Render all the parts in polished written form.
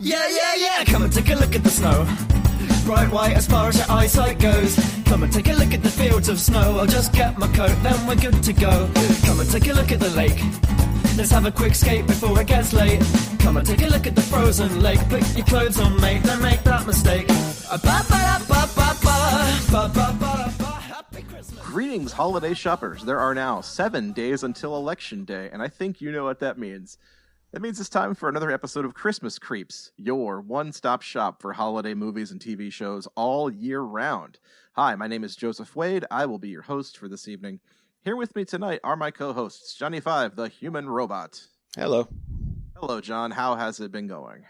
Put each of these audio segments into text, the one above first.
Yeah, yeah, yeah, come and take a look at the snow. Bright white as far as your eyesight goes. Come and take a look at the fields of snow. I'll just get my coat, then we're good to go. Come and take a look at the lake. Let's have a quick skate before it gets late. Come and take a look at the frozen lake. Put your clothes on, mate, don't make that mistake. Happy Christmas. Greetings, holiday shoppers. There are now 7 days until Election Day, and I think you know what that means. That means it's time for another episode of Christmas Creeps, your one-stop shop for holiday movies and TV shows all year round. Hi, my name is Joseph Wade. I will be your host for this evening. Here with me tonight are my co-hosts, Johnny Five, the human robot. Hello. Hello, John. How has it been going?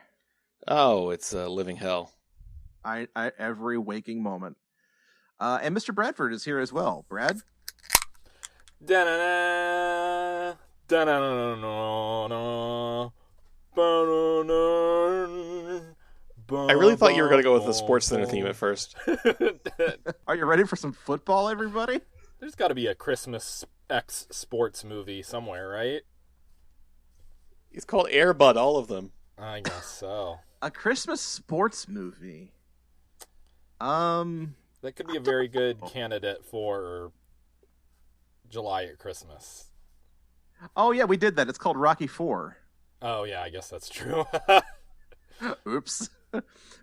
Oh, it's a living hell. I every waking moment. And Mr. Bradford is here as well. Brad? Da-na-na, da-na-na-na-na, ba-na-na, I really thought you were going to go with the Sports Center theme at first. Are you ready for some football, everybody? There's got to be a Christmas X sports movie somewhere, right? It's called Air Bud, all of them. I guess so. A Christmas sports movie. That could be a very good candidate for July at Christmas. Oh, yeah, we did that. It's called Rocky IV. Oh, yeah, I guess that's true. Oops.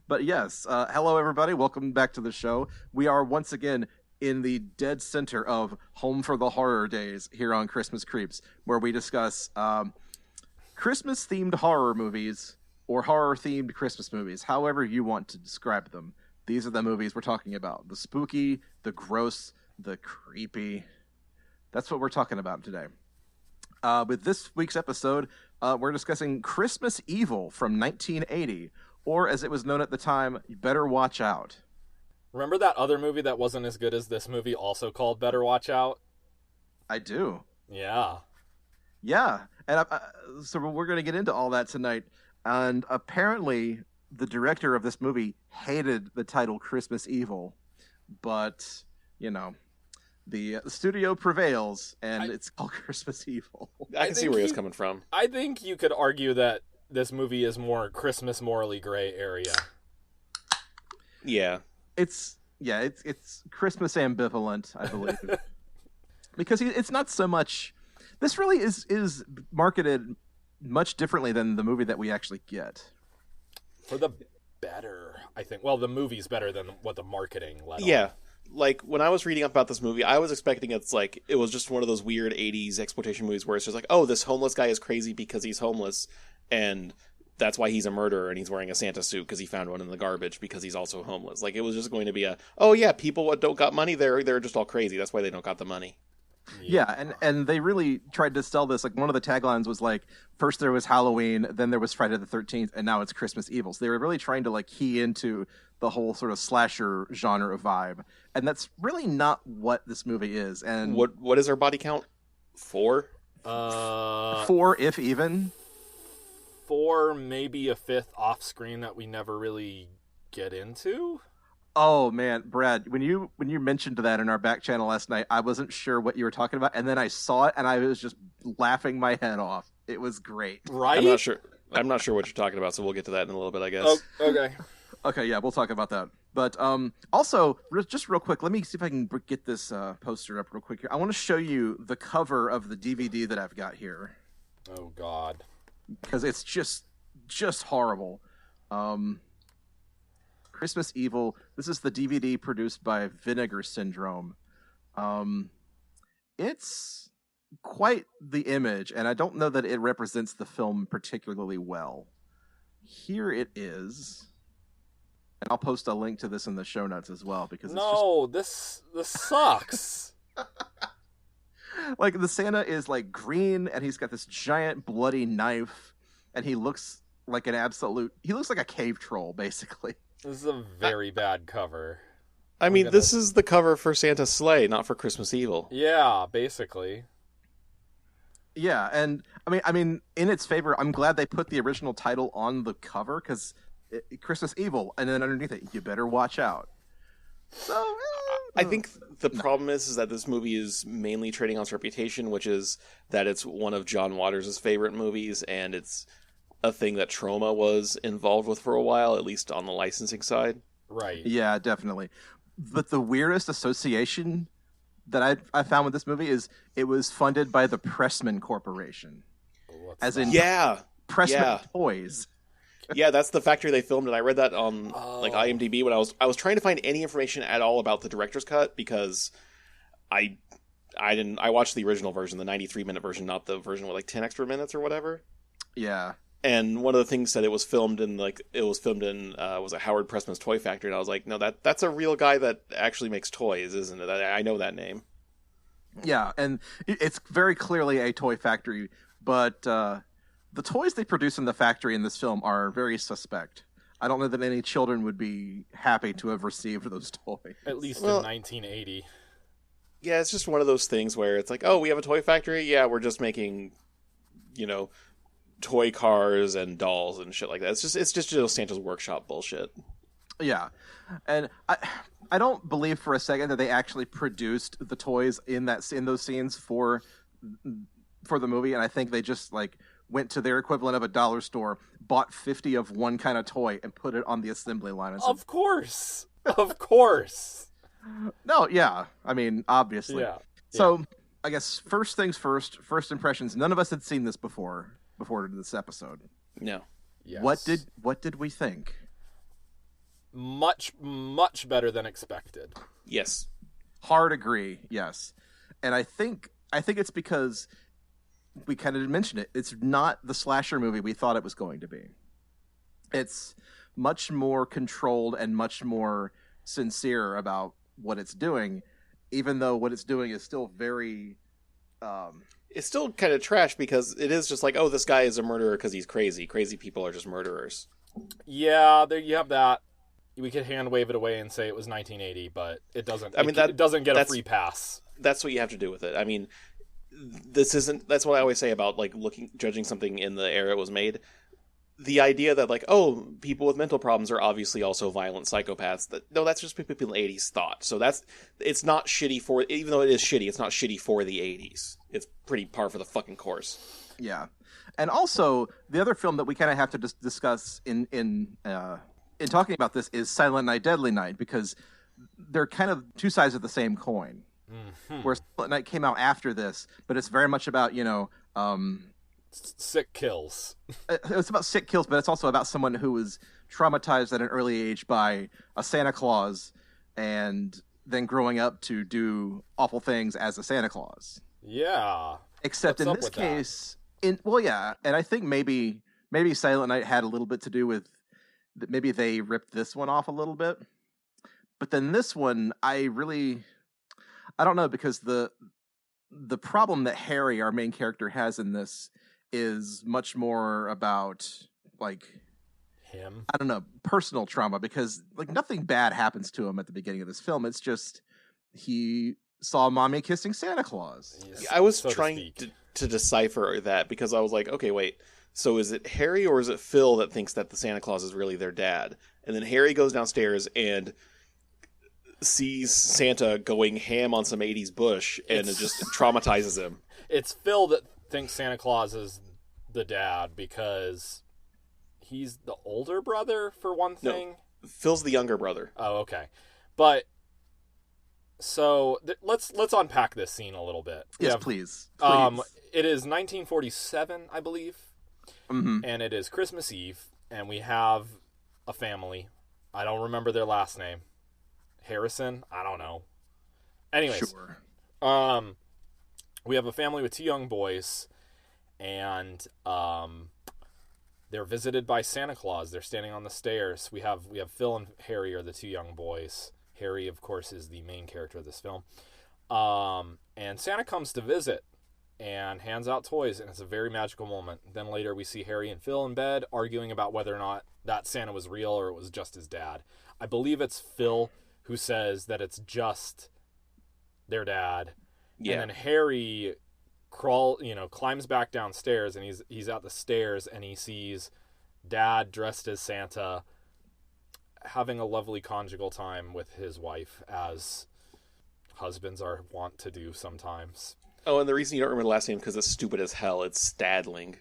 But yes, hello, everybody. Welcome back to the show. We are once again in the dead center of Home for the Horrordays here on Christmas Creeps, where we discuss Christmas-themed horror movies or horror-themed Christmas movies, however you want to describe them. These are the movies we're talking about. The spooky, the gross, the creepy. That's what we're talking about today. With this week's episode, we're discussing Christmas Evil from 1980, or as it was known at the time, Better Watch Out. Remember that other movie that wasn't as good as this movie, also called Better Watch Out? I do. Yeah. Yeah, and so we're going to get into all that tonight. And apparently, the director of this movie hated the title Christmas Evil, but, you know, the studio prevails, and it's called Christmas Evil. I can see where he was coming from. I think you could argue that this movie is more Christmas morally gray area. Yeah. It's Christmas ambivalent, I believe. Because it's not so much... This really is marketed much differently than the movie that we actually get. For the better, I think. Well, the movie's better than what the marketing led on. Yeah. Like, when I was reading up about this movie, I was expecting it was just one of those weird 80s exploitation movies where it's just like, oh, this homeless guy is crazy because he's homeless, and that's why he's a murderer, and he's wearing a Santa suit because he found one in the garbage because he's also homeless. Like, it was just going to be oh yeah, people what don't got money, they're just all crazy. That's why they don't got the money. Yeah, and they really tried to sell this. Like, one of the taglines was like, first there was Halloween, then there was Friday the 13th, and now it's Christmas Evil. So they were really trying to like key into the whole sort of slasher genre vibe, and that's really not what this movie is. And what is our body count? 4? 4, if even. 4, maybe a 5th off screen that we never really get into. Oh man, Brad, when you mentioned that in our back channel last night, I wasn't sure what you were talking about, and then I saw it and I was just laughing my head off. It was great. Right? I'm not sure what you're talking about, so we'll get to that in a little bit, I guess. Oh, okay. Okay, yeah, we'll talk about that. But also, just real quick, let me see if I can get this poster up real quick here. I want to show you the cover of the DVD that I've got here. Oh God. Because it's just horrible. Christmas Evil. This is the DVD produced by Vinegar Syndrome. It's quite the image, and I don't know that it represents the film particularly well. Here it is. And I'll post a link to this in the show notes as well, because this sucks. Like, the Santa is like green, and he's got this giant bloody knife, and he looks like he looks like a cave troll, basically. This is a very bad cover. I mean, this is the cover for Santa's Sleigh, not for Christmas Evil. Yeah, basically. Yeah, and I mean, in its favor, I'm glad they put the original title on the cover, because Christmas Evil, and then underneath it, you better watch out. So, I think the problem is that this movie is mainly trading on its reputation, which is that it's one of John Waters' favorite movies, and it's a thing that Trauma was involved with for a while, at least on the licensing side. Right. Yeah, definitely. But the weirdest association that I found with this movie is it was funded by the Pressman Corporation. What's As that? in Yeah. Pressman Toys. Yeah, that's the factory they filmed, and I read that on like IMDb when I was trying to find any information at all about the director's cut, because I watched the original version, the 93-minute version, not the version with like 10 extra minutes or whatever. Yeah. And one of the things said it was filmed in was a Howard Pressman's Toy Factory, and I was like, no, that's a real guy that actually makes toys, isn't it? I know that name. Yeah, and it's very clearly a toy factory, but the toys they produce in the factory in this film are very suspect. I don't know that any children would be happy to have received those toys. At least in 1980. Yeah, it's just one of those things where it's like, oh, we have a toy factory? Yeah, we're just making, toy cars and dolls and shit like that. It's just Santa's workshop bullshit. Yeah, and I don't believe for a second that they actually produced the toys in those scenes for the movie, and I think they just like went to their equivalent of a dollar store, bought 50 of one kind of toy, and put it on the assembly line. And said, Of course. No, yeah, I mean, obviously. Yeah. So I guess first things first. First impressions. None of us had seen this before this episode. No. Yes. What did we think? Much better than expected. Yes. Hard agree. Yes, and I think it's because we kind of mentioned it. It's not the slasher movie we thought it was going to be. It's much more controlled and much more sincere about what it's doing, even though what it's doing is still very. It's still kind of trash because it is just like, oh, this guy is a murderer because he's crazy. Crazy people are just murderers. Yeah, there you have that. We could hand wave it away and say it was 1980, but it doesn't. It doesn't get a free pass. That's what you have to do with it. I mean, that's what I always say about like judging something in the era it was made. The idea that like, oh, people with mental problems are obviously also violent psychopaths. That's just what people in the 80s thought. So it's not shitty even though it is shitty, it's not shitty for the 80s. It's pretty par for the fucking course. Yeah. And also, the other film that we kind of have to discuss in talking about this is Silent Night, Deadly Night, because they're kind of two sides of the same coin. Mm-hmm. Where Silent Night came out after this, but it's very much about, sick kills. It's about sick kills, but it's also about someone who was traumatized at an early age by a Santa Claus and then growing up to do awful things as a Santa Claus. Yeah. Except in this case, and I think maybe Silent Night had a little bit to do with maybe they ripped this one off a little bit. But then this one, I don't know, because the problem that Harry, our main character, has in this is much more about like him. I don't know, personal trauma, because like nothing bad happens to him at the beginning of this film. It's just he saw mommy kissing Santa Claus. Yes, I was trying to decipher that because I was like, okay, wait. So is it Harry or is it Phil that thinks that the Santa Claus is really their dad? And then Harry goes downstairs and sees Santa going ham on some 80s bush, and it just traumatizes him. It's Phil that thinks Santa Claus is the dad because he's the older brother, for one thing. No, Phil's the younger brother. Oh, okay. But so let's unpack this scene a little bit. Yes, please. It is 1947, I believe. Mm-hmm. And it is Christmas Eve, and we have a family. I don't remember their last name. Harrison? I don't know. Anyways, sure. We have a family with two young boys, and they're visited by Santa Claus. They're standing on the stairs. We have Phil and Harry are the two young boys. Harry, of course, is the main character of this film. And Santa comes to visit and hands out toys, and it's a very magical moment. Then later we see Harry and Phil in bed arguing about whether or not that Santa was real or it was just his dad. I believe it's Phil who says that it's just their dad. Yeah. And then Harry climbs back downstairs, and he's at the stairs, and he sees Dad dressed as Santa having a lovely conjugal time with his wife, as husbands are wont to do sometimes. Oh, and the reason you don't remember the last name because it's stupid as hell. It's Stadling.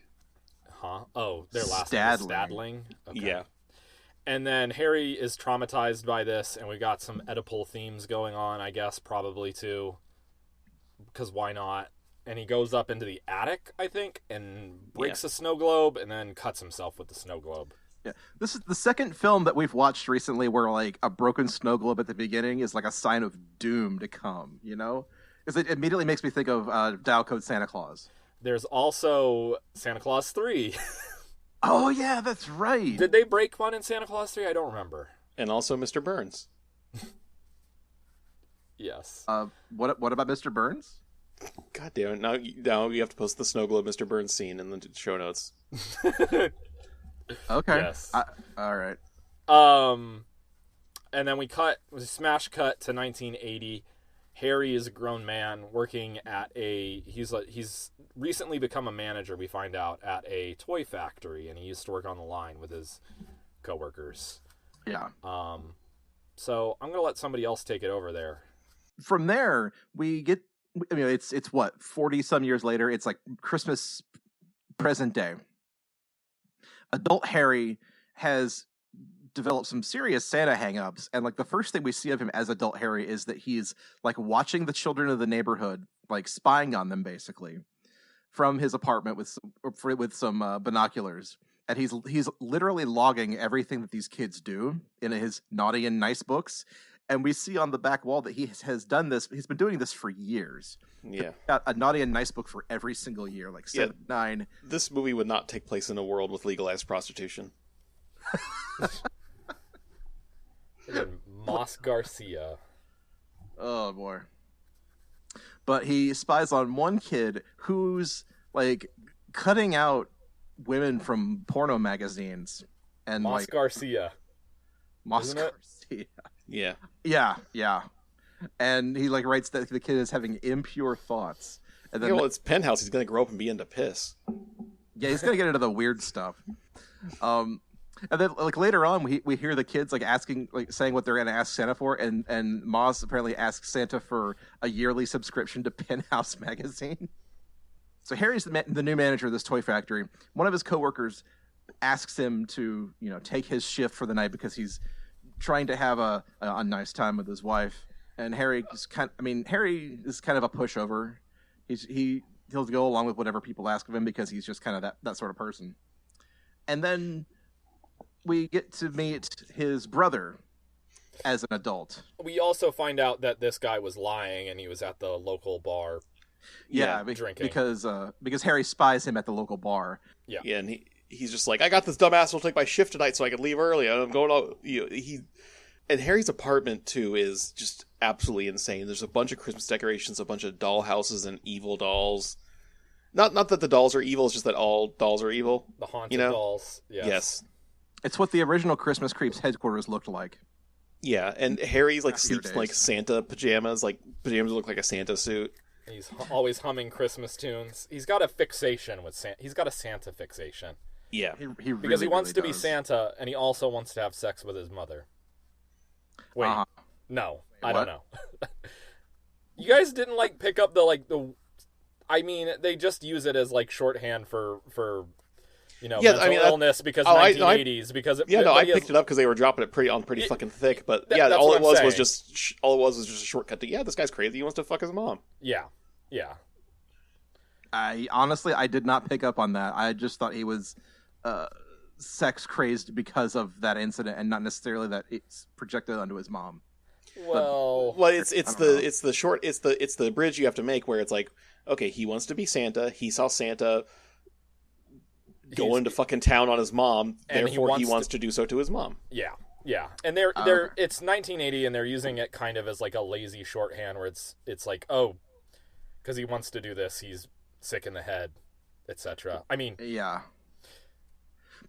Huh? Oh, their last name is Stadling. Okay. Yeah. And then Harry is traumatized by this, and we got some Oedipal themes going on, I guess, probably too. Because why not? And he goes up into the attic, I think, and breaks a snow globe, and then cuts himself with the snow globe. Yeah, this is the second film that we've watched recently where like a broken snow globe at the beginning is like a sign of doom to come. You know, because it immediately makes me think of Dial Code Santa Claus. There's also Santa Claus 3. Oh yeah, that's right. Did they break one in Santa Claus 3? I don't remember. And also Mr. Burns. Yes. What about Mr. Burns? God damn it! Now you have to post the snow globe Mr. Burns scene in the show notes. Okay. Yes. All right. And then we smash cut to 1980. Harry is a grown man working at he's recently become a manager, we find out, at a toy factory, and he used to work on the line with his coworkers. Yeah. So I'm going to let somebody else take it over there. From there, we get, I mean, it's what, 40 some years later, it's like Christmas present day. Adult Harry has developed some serious Santa hangups, and like the first thing we see of him as adult Harry is that he's like watching the children of the neighborhood, like spying on them basically from his apartment with some binoculars, and he's literally logging everything that these kids do in his naughty and nice books. And we see on the back wall that he has done this. He's been doing this for years. Yeah, got a naughty and nice book for every single year, like 7, 9. This movie would not take place in a world with legalized prostitution. Moss Garcia. Oh boy. But he spies on one kid who's like cutting out women from porno magazines and Moss like Garcia. Moss Isn't it? Garcia. Yeah. Yeah. And he like writes that the kid is having impure thoughts. And then it's Penthouse. He's gonna grow up and be into piss. yeah, he's gonna get into the weird stuff. And then like later on we hear the kids like asking, like saying what they're gonna ask Santa for, and Moss apparently asks Santa for a yearly subscription to Penthouse magazine. So Harry's the new manager of this toy factory. One of his coworkers asks him to, take his shift for the night because he's trying to have a nice time with his wife. And Harry is kind of a pushover. He'll go along with whatever people ask of him because he's just kind of that sort of person. And then we get to meet his brother as an adult. We also find out that this guy was lying and he was at the local bar. Drinking because Harry spies him at the local bar. Yeah, and he's just like, I got this dumbass will take my shift tonight so I can leave early. I'm going out. And Harry's apartment too is just absolutely insane. There's a bunch of Christmas decorations, a bunch of doll houses and evil dolls. Not that the dolls are evil, it's just that all dolls are evil. The haunted dolls. Yes. It's what the original Christmas Creeps headquarters looked like. Yeah, and Harry's like sleeps in like days. Santa pajamas, like pajamas that look like a Santa suit. He's always humming Christmas tunes. He's got a fixation with Santa. He's got a Santa fixation. Yeah. He Because he wants to be does. Santa, and he also wants to have sex with his mother. Wait, no, I don't know. You guys didn't pick up the. I mean, they just use it as shorthand for mental illness because 1980s. I picked it up because they were dropping it pretty fucking thick. But all it was just a shortcut to this guy's crazy. He wants to fuck his mom. Yeah. I did not pick up on that. I just thought he was sex crazed because of that incident, and not necessarily that it's projected onto his mom. Well, it's the bridge you have to make where it's like, okay, he wants to be Santa. He saw Santa going to fucking town on his mom, therefore he wants to do so to his mom. Yeah. And it's 1980, and they're using it kind of as a lazy shorthand where it's like, oh, because he wants to do this, he's sick in the head, etc. I mean, yeah.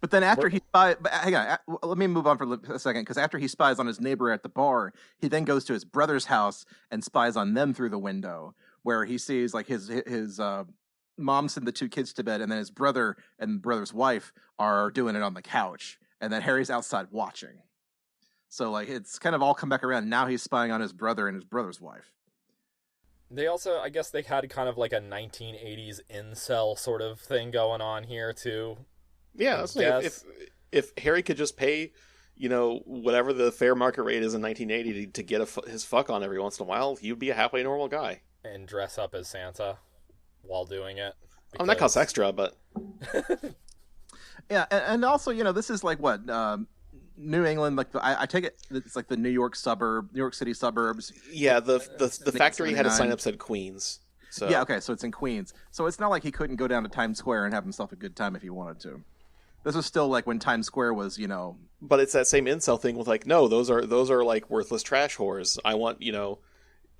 But then after he spies, hang on, let me move on for a second, because after he spies on his neighbor at the bar, he then goes to his brother's house and spies on them through the window, where he sees his mom send the two kids to bed, and then his brother and brother's wife are doing it on the couch, and then Harry's outside watching. So it's kind of all come back around. Now he's spying on his brother and his brother's wife. They also, I guess they had kind of a 1980s incel sort of thing going on here too. Yeah, that's like, if Harry could just pay, whatever the fair market rate is in 1980 to get his fuck on every once in a while, he'd be a halfway normal guy. And dress up as Santa while doing it. Because... that costs extra, but... Yeah, and also, this is like what... New England, like I take it, it's like the New York City suburbs. Yeah, the factory had a sign up said Queens. So yeah, okay, so it's in Queens. So it's not like he couldn't go down to Times Square and have himself a good time if he wanted to. This was still like when Times Square was, But it's that same incel thing with like, no, those are like worthless trash whores. I want,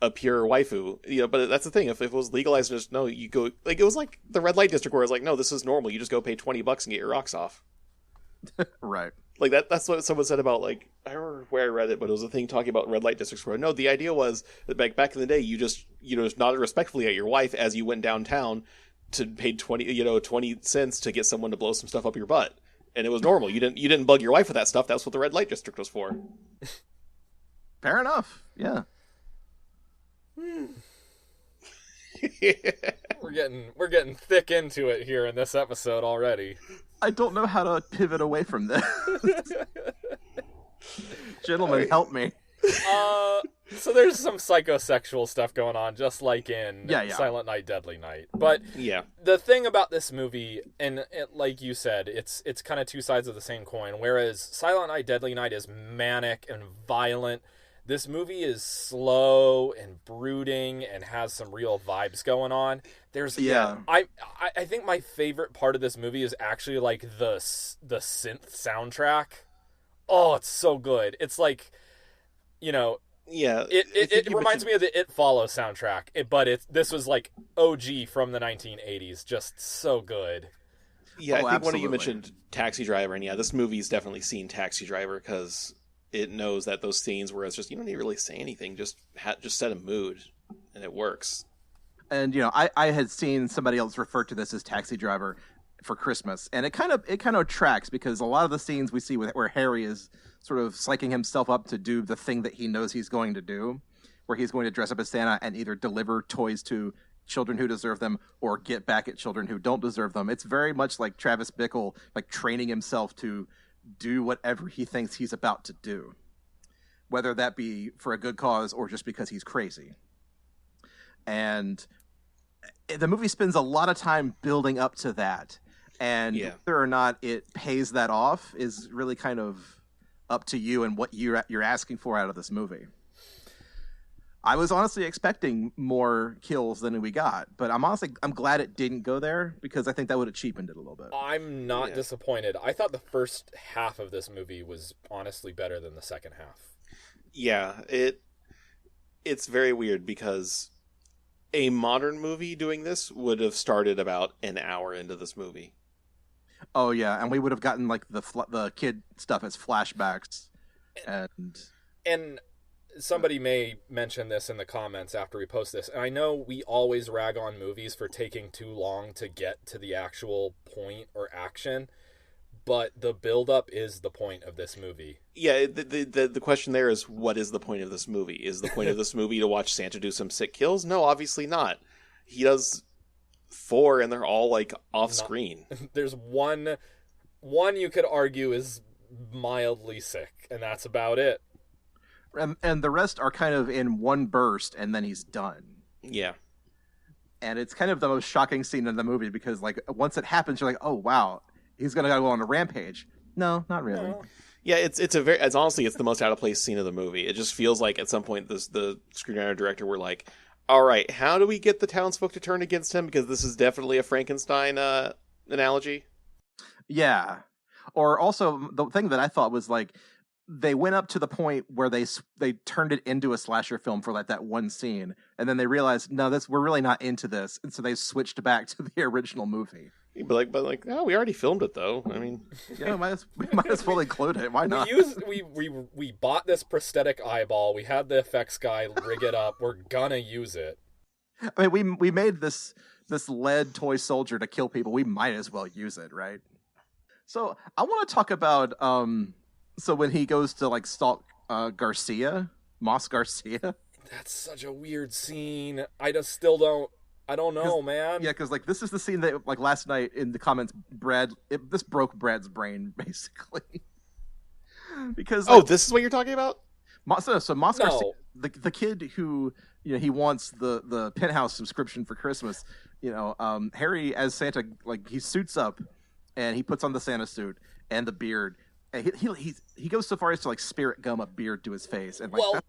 a pure waifu. But that's the thing. If it was legalized, just no, you go like it was like the red light district where it's like, no, this is normal. You just go pay $20 and get your rocks off. Right. Like that's what someone said about, like, I don't remember where I read it, but it was a thing talking about red light districts where, no, the idea was that back in the day, you just, nodded respectfully at your wife as you went downtown to pay 20 cents to get someone to blow some stuff up your butt. And it was normal. You didn't bug your wife with that stuff. That's what the red light district was for. Fair enough. Yeah. We're getting thick into it here in this episode already. I don't know how to pivot away from this. Gentlemen, help me. So there's some psychosexual stuff going on, just like in Silent Night, Deadly Night. But yeah, the thing about this movie, and like you said, it's kind of two sides of the same coin. Whereas Silent Night, Deadly Night is manic and violent, this movie is slow and brooding and has some real vibes going on. I think my favorite part of this movie is actually like the synth soundtrack. Oh, it's so good. It's like, it reminds me of the It Follows soundtrack. This was like OG from the 1980s. Just so good. Yeah, I think one of you mentioned Taxi Driver, and yeah, this movie's definitely seen Taxi Driver because it knows that those scenes where it's just, you don't need to really say anything, just set a mood, and it works. And I had seen somebody else refer to this as Taxi Driver for Christmas, and it kind of tracks, because a lot of the scenes we see where Harry is sort of psyching himself up to do the thing that he knows he's going to do, where he's going to dress up as Santa and either deliver toys to children who deserve them or get back at children who don't deserve them. It's very much like Travis Bickle, like training himself to do whatever he thinks he's about to do, whether that be for a good cause or just because he's crazy. And the movie spends a lot of time building up to that, and whether or not it pays that off is really kind of up to you and what you're asking for out of this movie. I was honestly expecting more kills than we got, but I'm glad it didn't go there, because I think that would have cheapened it a little bit. I'm not disappointed. I thought the first half of this movie was honestly better than the second half. Yeah, it's very weird, because a modern movie doing this would have started about an hour into this movie. Oh yeah, and we would have gotten like the kid stuff as flashbacks, and somebody may mention this in the comments after we post this, and I know we always rag on movies for taking too long to get to the actual point or action, but the build-up is the point of this movie. Yeah, the question there is, what is the point of this movie? Is the point of this movie to watch Santa do some sick kills? No, obviously not. He does 4, and they're all, like, off-screen. There's one you could argue is mildly sick, and that's about it. And the rest are kind of in one burst, and then he's done. Yeah. And it's kind of the most shocking scene in the movie, because, like, once it happens, you're like, oh, wow, he's going to go on a rampage. No, not really. No. Yeah, it's honestly, it's the most out-of-place scene of the movie. It just feels like at some point the screenwriter director were like, all right, how do we get the townsfolk to turn against him? Because this is definitely a Frankenstein analogy. Yeah. Or also, the thing that I thought was, like, they went up to the point where they turned it into a slasher film for like that one scene, and then they realized, no, we're really not into this, and so they switched back to the original movie. But oh, we already filmed it though. I mean, we might as well include it. Why not? We bought this prosthetic eyeball. We had the effects guy rig it up. We're gonna use it. I mean, we made this lead toy soldier to kill people. We might as well use it, right? So I want to talk about so when he goes to like stalk Moss Garcia. That's such a weird scene. I just still don't. I don't know, man. Yeah, because like this is the scene that like last night in the comments, this broke Brad's brain basically. Because this is what you're talking about? So Moscow, No. the kid who he wants the penthouse subscription for Christmas. Harry as Santa, like he suits up and he puts on the Santa suit and the beard. And he goes so far as to like spirit gum a beard to his face, and like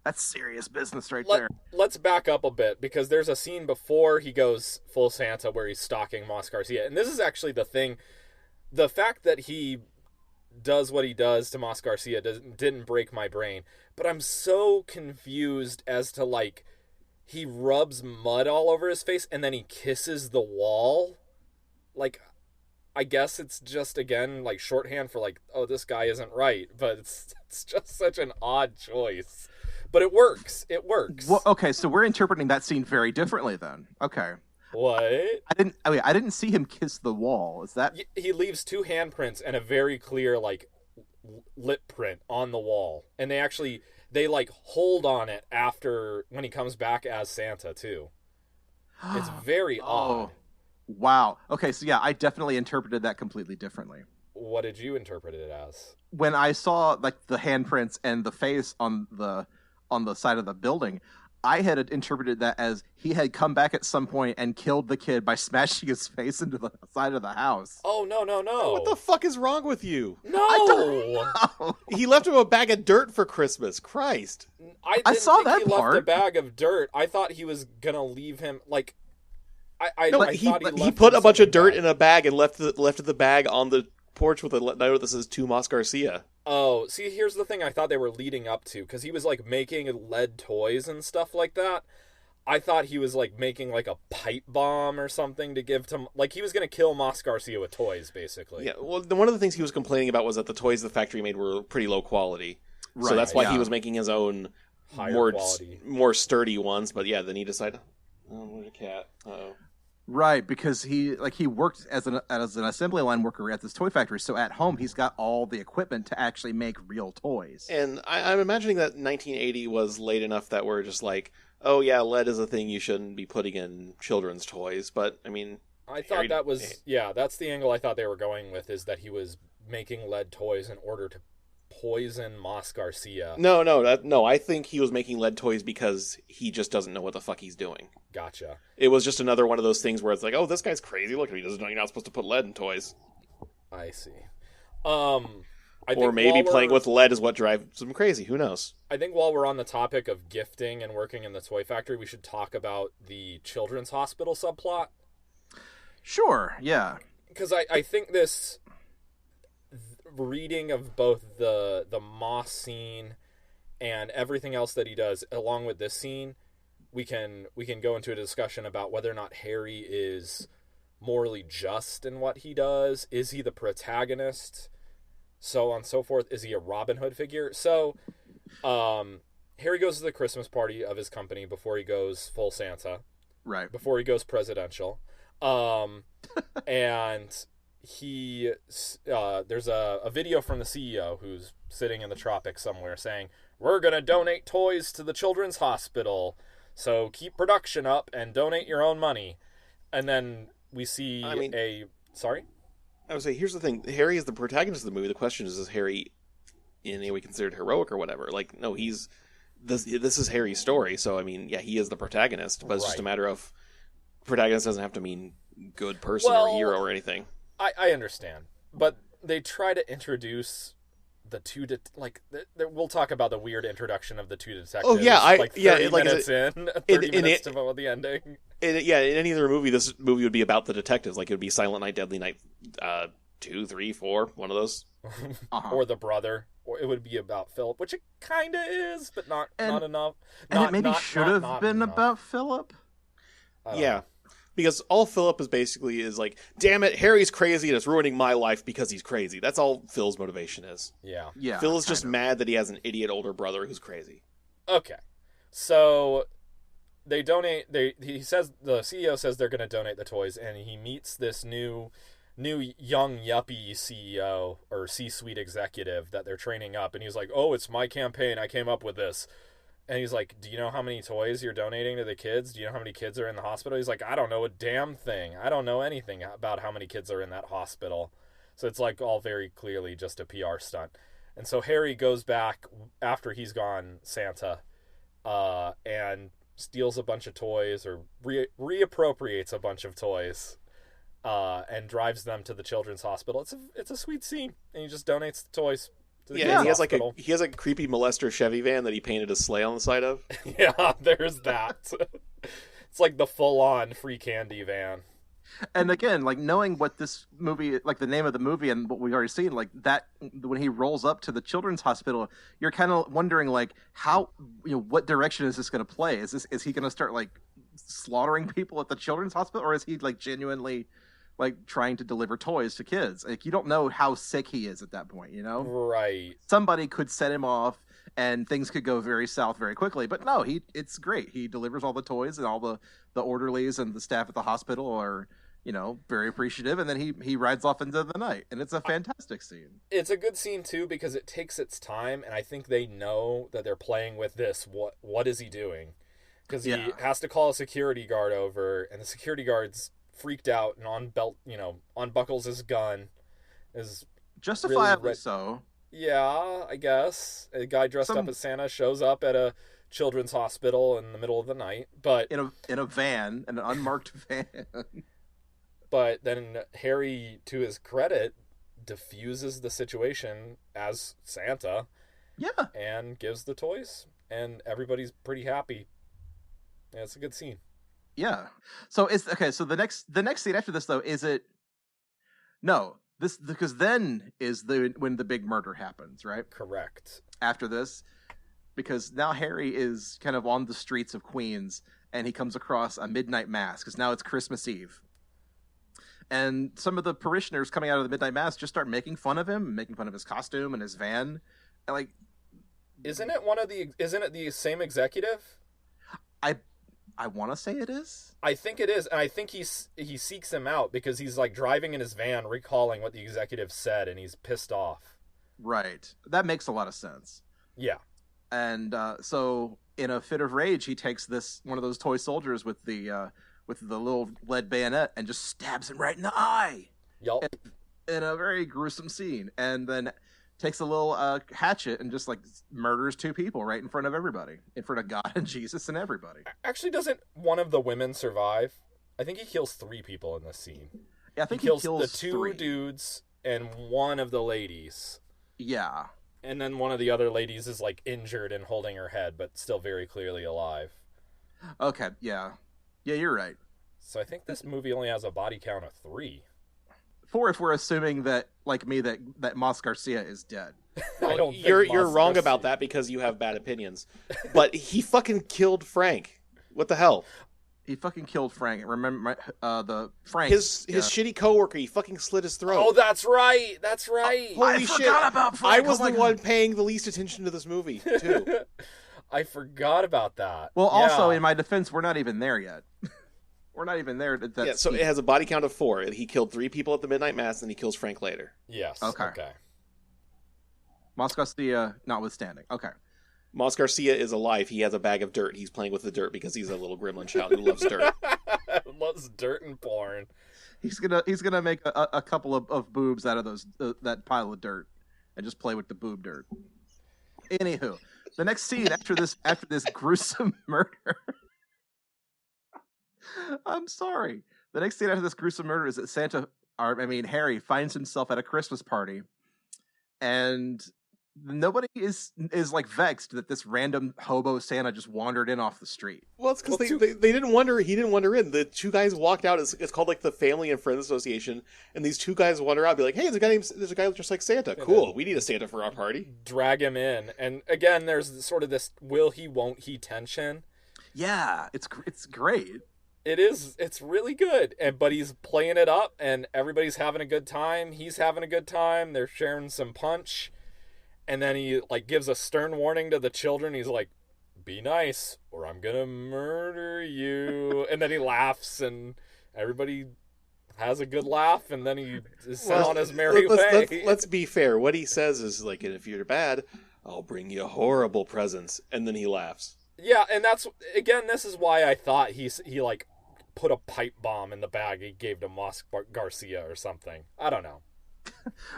that's serious business there. Let's back up a bit, because there's a scene before he goes full Santa where he's stalking Moss Garcia. And this is actually the thing. The fact that he does what he does to Moss Garcia didn't break my brain. But I'm so confused as to, like, he rubs mud all over his face and then he kisses the wall. Like, I guess it's just, again, like, shorthand for, like, oh, this guy isn't right. But it's just such an odd choice. But it works. It works. Well, okay, so we're interpreting that scene very differently then. Okay. What? I didn't see him kiss the wall. Is that He leaves two handprints and a very clear, like, lip print on the wall. And they like hold on it after, when he comes back as Santa too. It's very odd. Wow. Okay, so yeah, I definitely interpreted that completely differently. What did you interpret it as? When I saw like the handprints and the face on the side of the building, I had interpreted that as he had come back at some point and killed the kid by smashing his face into the side of the house. Oh, no. What the fuck is wrong with you? No! I don't know. He left him a bag of dirt for Christmas. Christ. I saw think that he part. left a bag of dirt. I thought he was gonna leave him, like... I thought he left put him a bunch of something dirt back. in a bag and left the bag on the porch with a note that says "To Moss Garcia." Oh, see, here's the thing I thought they were leading up to, because he was, like, making lead toys and stuff like that. I thought he was, like, making, like, a pipe bomb or something to give to... Like, he was going to kill Moss Garcia with toys, basically. Yeah, well, one of the things he was complaining about was that the toys the factory made were pretty low quality. So that's why he was making his own Higher more quality. more sturdy ones. But yeah, then he decided, oh, where's a cat? Uh-oh. Right, because he worked as an assembly line worker at this toy factory. So at home, he's got all the equipment to actually make real toys. And I'm imagining that 1980 was late enough that we're just like, oh yeah, lead is a thing you shouldn't be putting in children's toys. But I mean, I thought that was... Yeah, that's the angle I thought they were going with, is that he was making lead toys in order to poison Moss Garcia. No, I think he was making lead toys because he just doesn't know what the fuck he's doing. Gotcha. It was just another one of those things where it's like, oh, this guy's crazy. Look, he doesn't know you're not supposed to put lead in toys. I see. Or maybe playing with lead is what drives him crazy. Who knows? I think while we're on the topic of gifting and working in the toy factory, we should talk about the children's hospital subplot. Sure, yeah. Because I think this reading of both the Moss scene and everything else that he does, along with this scene, we can go into a discussion about whether or not Harry is morally just in what he does. Is he the protagonist? So on and so forth. Is he a Robin Hood figure? So, Harry goes to the Christmas party of his company before he goes full Santa. Right. Before he goes presidential. And he, there's a video from the CEO who's sitting in the tropics somewhere saying, we're going to donate toys to the children's hospital. So keep production up and donate your own money. And then we see sorry? I would say, here's the thing. Harry is the protagonist of the movie. The question is Harry in any way considered heroic or whatever? Like, no, this is Harry's story. So, I mean, yeah, he is the protagonist. But it's just a matter of protagonist doesn't have to mean good person or hero or anything. I understand. But they try to introduce the two... we'll talk about the weird introduction of the two detectives. Oh, yeah. 30 minutes in. 30 minutes to the ending. In any other movie, this movie would be about the detectives. Like, it would be Silent Night, Deadly Night 2, 3, 4, one of those. Or the brother. Or it would be about Philip, which it kind of is, but not enough. And it maybe should have been about Philip? Yeah. Because all Philip is like, damn it, Harry's crazy and it's ruining my life because he's crazy. That's all Phil's motivation is. Yeah. Phil is just mad that he has an idiot older brother who's crazy. Okay. So they donate. The CEO says they're going to donate the toys, and he meets this new young yuppie CEO or C-suite executive that they're training up, and he's like, "Oh, it's my campaign. I came up with this." And he's like, do you know how many toys you're donating to the kids? Do you know how many kids are in the hospital? He's like, I don't know a damn thing. I don't know anything about how many kids are in that hospital. So it's like all very clearly just a PR stunt. And so Harry goes back after he's gone, Santa, and steals a bunch of toys, or reappropriates a bunch of toys, and drives them to the children's hospital. It's a sweet scene, and he just donates the toys. Yeah, he has a creepy molester Chevy van that he painted a sleigh on the side of. Yeah, there's that. It's like the full-on free candy van. And again, like knowing what this movie, like the name of the movie and what we've already seen, like that when he rolls up to the children's hospital, you're kind of wondering like how, what direction is this going to play? Is he going to start like slaughtering people at the children's hospital, or is he like genuinely like trying to deliver toys to kids? Like you don't know how sick he is at that point, Right. Somebody could set him off and things could go very south very quickly. But no, it's great. He delivers all the toys, and all the orderlies and the staff at the hospital are, very appreciative. And then he rides off into the night, and it's a fantastic scene. It's a good scene too, because it takes its time, and I think they know that they're playing with this. What is he doing? Because he has to call a security guard over, and the security guard's freaked out and unbuckles his gun. Is justifiably really so. Yeah, I guess. A guy dressed up as Santa shows up at a children's hospital in the middle of the night, but in a van, an unmarked van. But then Harry, to his credit, diffuses the situation as Santa. Yeah. And gives the toys, and everybody's pretty happy. Yeah, it's a good scene. Yeah. So it's okay. So the next scene after this, though, is it? No, this because then is when the big murder happens, right? Correct. After this, because now Harry is kind of on the streets of Queens, and he comes across a midnight mass because now it's Christmas Eve, and some of the parishioners coming out of the midnight mass just start making fun of him, making fun of his costume and his van, and like, isn't it the same executive? I want to say it is. I think it is, and I think he seeks him out because he's like driving in his van, recalling what the executive said, and he's pissed off. Right. That makes a lot of sense. Yeah. And so, in a fit of rage, he takes one of those toy soldiers with the little lead bayonet and just stabs him right in the eye. Yup. In a very gruesome scene, and then takes a little hatchet and just like murders two people right in front of everybody, in front of God and Jesus and everybody. Actually, doesn't one of the women survive? I think he kills 3 people in this scene. Yeah, I think he kills the 2 3 dudes and one of the ladies. Yeah. And then one of the other ladies is like injured and holding her head, but still very clearly alive. Okay, yeah. Yeah, you're right. So I think this movie only has a body count of 3. 4 if we're assuming that, like me, that Mas Garcia is dead. Well, you're wrong about that because you have bad opinions. But he fucking killed Frank. What the hell? He fucking killed Frank. Remember the Frank. His shitty coworker. He fucking slit his throat. Oh, that's right. That's right. Holy I shit! forgot about Frank. I was the one paying the least attention to this movie too. I forgot about that. Well, also in my defense, we're not even there yet. We're not even there. So it has a body count of 4. He killed 3 people at the midnight mass, and he kills Frank later. Yes. Okay. Mas Garcia notwithstanding. Okay. Mas Garcia is alive. He has a bag of dirt. He's playing with the dirt because he's a little gremlin child who loves dirt. Loves dirt and porn. He's gonna make a couple of boobs out of that pile of dirt and just play with the boob dirt. Anywho, the next scene after this gruesome murder. I'm sorry. The next scene after this gruesome murder is that Harry finds himself at a Christmas party, and nobody is like vexed that this random hobo Santa just wandered in off the street. Well, it's because they didn't wander. He didn't wander in. The 2 guys walked out. It's called like the Family and Friends Association, and these 2 guys wander out, and be like, "Hey, there's a guy just like Santa. Cool. We need a Santa for our party." Drag him in, and again, there's sort of this will he, won't he tension. Yeah, it's great. It is. It's really good. But he's playing it up, and everybody's having a good time. He's having a good time. They're sharing some punch. And then he like gives a stern warning to the children. He's like, be nice or I'm going to murder you. And then he laughs, and everybody has a good laugh. And then he is sent on his merry way. Let's be fair. What he says is like, if you're bad, I'll bring you horrible presents. And then he laughs. Yeah, and that's, again, this is why I thought he like put a pipe bomb in the bag he gave to Moss Garcia or something. I don't know.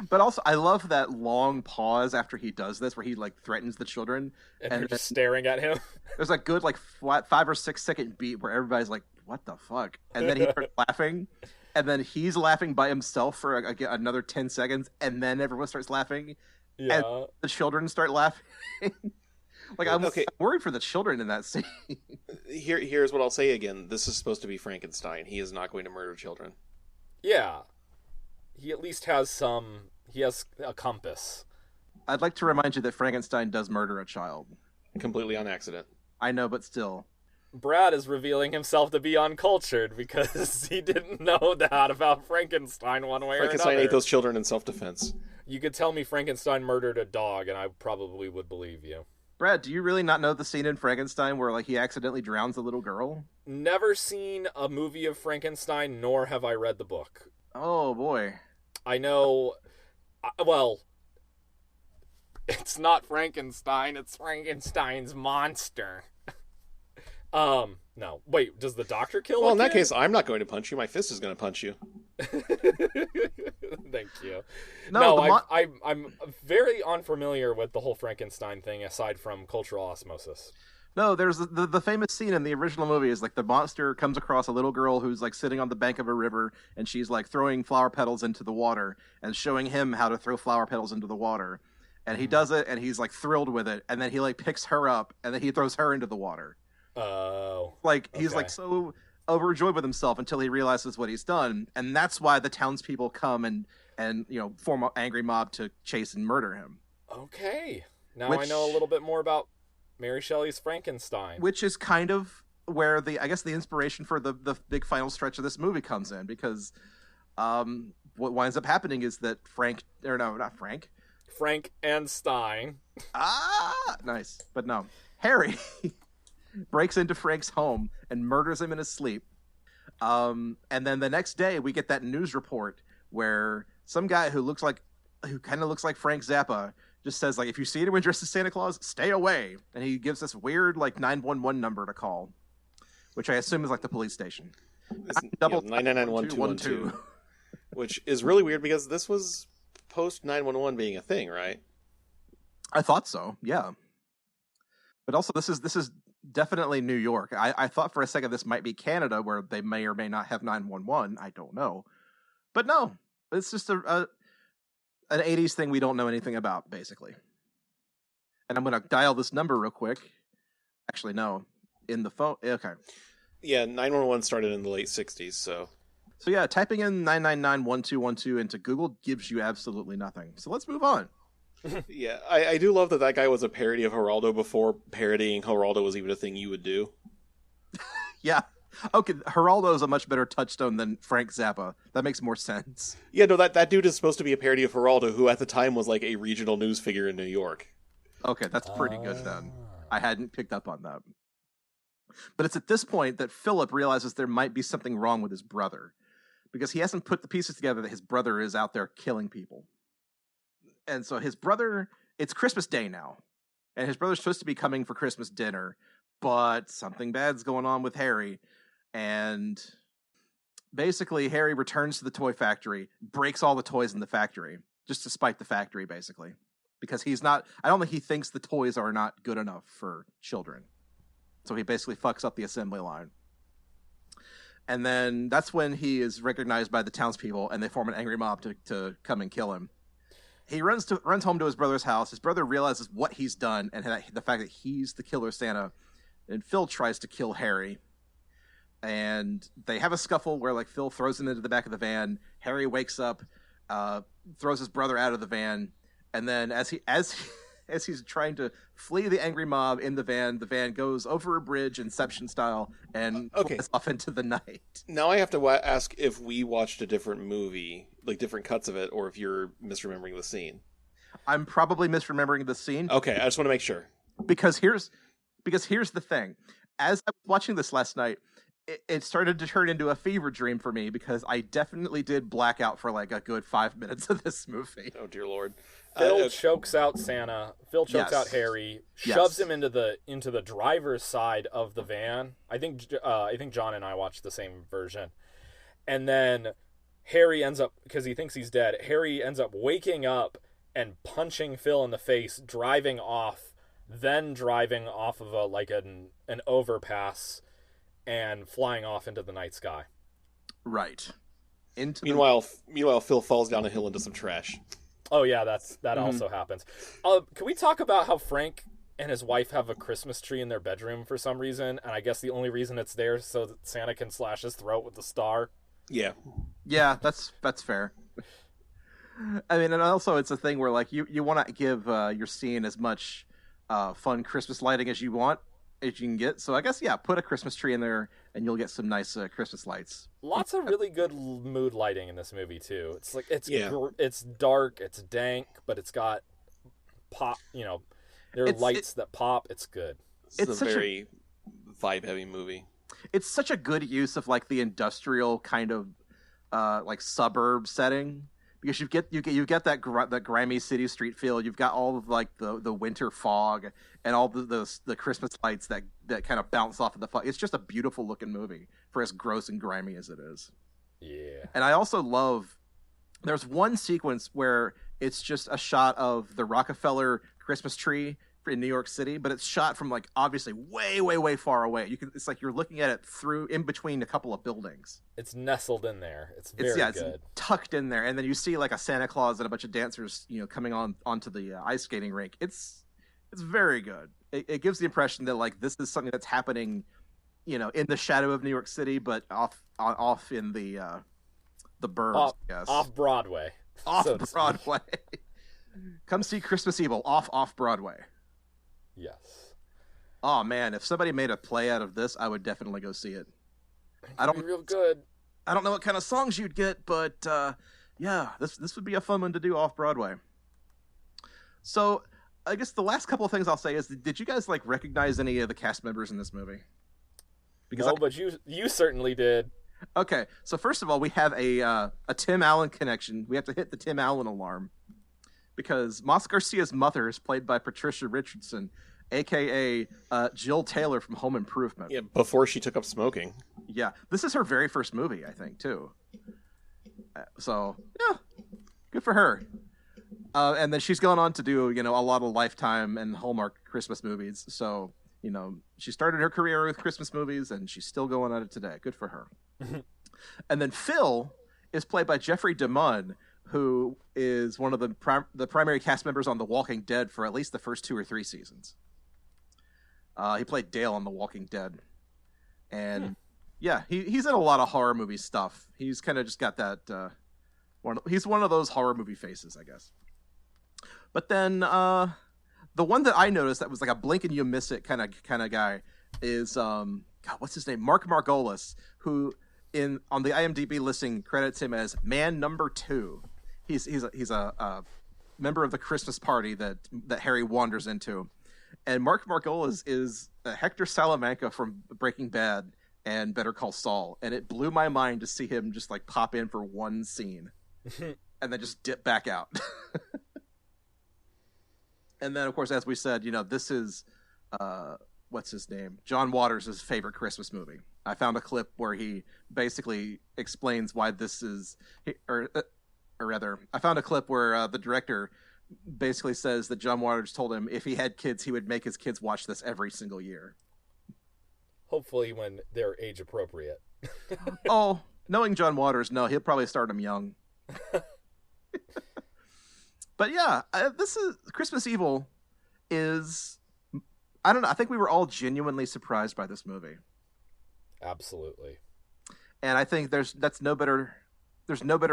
But also, I love that long pause after he does this, where he like threatens the children, And they're just staring at him. there's a good like 5 or 6 second beat where everybody's like, "What the fuck?" And then he starts laughing, and then he's laughing by himself for another 10 seconds, and then everyone starts laughing, Yeah. and the children start laughing. Like I'm worried for the children in that scene. Here's what I'll say again. This is supposed to be Frankenstein. He is not going to murder children. Yeah. He at least has he has a compass. I'd like to remind you that Frankenstein does murder a child. Completely on accident. I know, but still. Brad is revealing himself to be uncultured because he didn't know that about Frankenstein one way or another. Frankenstein ate those children in self-defense. You could tell me Frankenstein murdered a dog, and I probably would believe you. Brad, do you really not know the scene in Frankenstein where like he accidentally drowns a little girl? Never seen a movie of Frankenstein, nor have I read the book. Oh boy. I know, well, it's not Frankenstein, it's Frankenstein's monster. No. Wait, does the doctor kill Well, a in that kid? case, I'm not going to punch you. My fist is going to punch you. Thank you. No, I'm very unfamiliar with the whole Frankenstein thing, aside from cultural osmosis. No, there's the famous scene in the original movie is like the monster comes across a little girl who's like sitting on the bank of a river, and she's like throwing flower petals into the water and showing him how to throw flower petals into the water. And he does it, and he's like thrilled with it, and then he like picks her up, and then he throws her into the water. Oh. Like he's Okay. like so overjoyed with himself until he realizes what he's done, and that's why the townspeople come and form an angry mob to chase and murder him. Okay. Now I know a little bit more about Mary Shelley's Frankenstein. Which is kind of where the inspiration for the big final stretch of this movie comes in, because what winds up happening is that Frank and Stein. Nice. But no. Harry breaks into Frank's home and murders him in his sleep. And then the next day we get that news report where some guy who kind of looks like Frank Zappa just says, like, if you see anyone dressed as Santa Claus, stay away. And he gives this weird, like, 911 number to call, which I assume is like the police station. 999-1212. Which is really weird because this was post 911 being a thing, right? I thought so, yeah. But also, this is definitely New York. I thought for a second this might be Canada, where they may or may not have 911. I don't know. But no, it's just an 80s thing we don't know anything about, basically. And I'm going to dial this number real quick. Actually, no. In the phone. Okay. Yeah, 911 started in the late 60s, so... So yeah, typing in 999-1212 into Google gives you absolutely nothing. So let's move on. Yeah, I do love that guy was a parody of Geraldo before parodying Geraldo was even a thing you would do. Yeah. Okay, Geraldo is a much better touchstone than Frank Zappa. That makes more sense. Yeah, no, that dude is supposed to be a parody of Geraldo, who at the time was like a regional news figure in New York. Okay, that's pretty good then. I hadn't picked up on that. But it's at this point that Philip realizes there might be something wrong with his brother, because he hasn't put the pieces together that his brother is out there killing people. And so his brother, it's Christmas Day now, and his brother's supposed to be coming for Christmas dinner, but something bad's going on with Harry. And basically, Harry returns to the toy factory, breaks all the toys in the factory, just to spite the factory, basically. Because I don't think he thinks the toys are not good enough for children. So he basically fucks up the assembly line. And then that's when he is recognized by the townspeople, and they form an angry mob to come and kill him. He runs home to his brother's house. His brother realizes what he's done, and the fact that he's the killer Santa. And Phil tries to kill Harry. And they have a scuffle where like Phil throws him into the back of the van. Harry wakes up, throws his brother out of the van, and then as he's trying to flee the angry mob in the van goes over a bridge, Inception style, and flies off into the night. Now I have to ask if we watched a different movie, like different cuts of it, or if you're misremembering the scene. I'm probably misremembering the scene. Okay, I just want to make sure. Because here's the thing. As I was watching this last night, it started to turn into a fever dream for me, because I definitely did black out for like a good 5 minutes of this movie. Oh dear Lord. Phil chokes out Santa. Phil chokes Yes. out Harry. Yes. Shoves him into the driver's side of the van. I think John and I watched the same version. And then Harry ends up, because he thinks he's dead, Harry ends up waking up and punching Phil in the face, driving off, then driving off of an overpass and flying off into the night sky. Right. Meanwhile, Phil falls down a hill into some trash. Oh yeah, that also happens. Can we talk about how Frank and his wife have a Christmas tree in their bedroom for some reason? And I guess the only reason it's there is so that Santa can slash his throat with the star. Yeah. Yeah, that's fair. I mean, and also it's a thing where like you want to give your scene as much fun Christmas lighting as you can get. So I guess put a Christmas tree in there and you'll get some nice Christmas lights. Lots of really good mood lighting in this movie too. It's like it's dark, it's dank, but it's got pop. There are lights that pop. It's good. It's a very vibe heavy movie. It's such a good use of like the industrial kind of like suburb setting, because you get that grimy city street feel. You've got all of like the winter fog and all the Christmas lights that kind of bounce off of the fog. It's just a beautiful looking movie for as gross and grimy as it is. Yeah. And I also love, there's one sequence where it's just a shot of the Rockefeller Christmas tree in New York City, but it's shot from like obviously way, way, way far away. It's like you're looking at it through in between a couple of buildings. It's nestled in there. It's very good. It's tucked in there, and then you see like a Santa Claus and a bunch of dancers, coming onto the ice skating rink. It's very good. It gives the impression that like this is something that's happening, in the shadow of New York City, but off in the burbs. I guess off Broadway. Off Broadway. Come see Christmas Evil off Broadway. Yes. Oh man, if somebody made a play out of this, I would definitely go see it. It'd be real good. I don't know what kind of songs you'd get, but this would be a fun one to do off Broadway. So, I guess the last couple of things I'll say is, did you guys like recognize any of the cast members in this movie? But you certainly did. Okay, so first of all, we have a Tim Allen connection. We have to hit the Tim Allen alarm, because Moss Garcia's mother is played by Patricia Richardson, a.k.a. Jill Taylor from Home Improvement. Yeah, before she took up smoking. Yeah, this is her very first movie, I think, too. So, yeah, good for her. And then she's gone on to do, a lot of Lifetime and Hallmark Christmas movies. So, she started her career with Christmas movies, and she's still going at it today. Good for her. And then Phil is played by Jeffrey DeMunn, who is one of the primary cast members on The Walking Dead for at least the first 2 or 3 seasons. He played Dale on The Walking Dead. And, he's in a lot of horror movie stuff. He's kind of just got that... he's one of those horror movie faces, I guess. But then the one that I noticed that was like a blink and you miss it kind of guy is what's his name? Mark Margolis, who on the IMDb listing credits him as man number 2. He's a member of the Christmas party that Harry wanders into, and Mark Margolis is Hector Salamanca from Breaking Bad and Better Call Saul, and it blew my mind to see him just like pop in for one scene and then just dip back out. And then, of course, as we said, this is, what's his name? John Waters' favorite Christmas movie. I found a clip where he basically explains why this is, or rather, I found a clip where the director basically says that John Waters told him if he had kids, he would make his kids watch this every single year. Hopefully when they're age appropriate. Oh, knowing John Waters, no, he'll probably start them young. But yeah, this is Christmas Evil is, I don't know, I think we were all genuinely surprised by this movie. Absolutely. And I think there's no better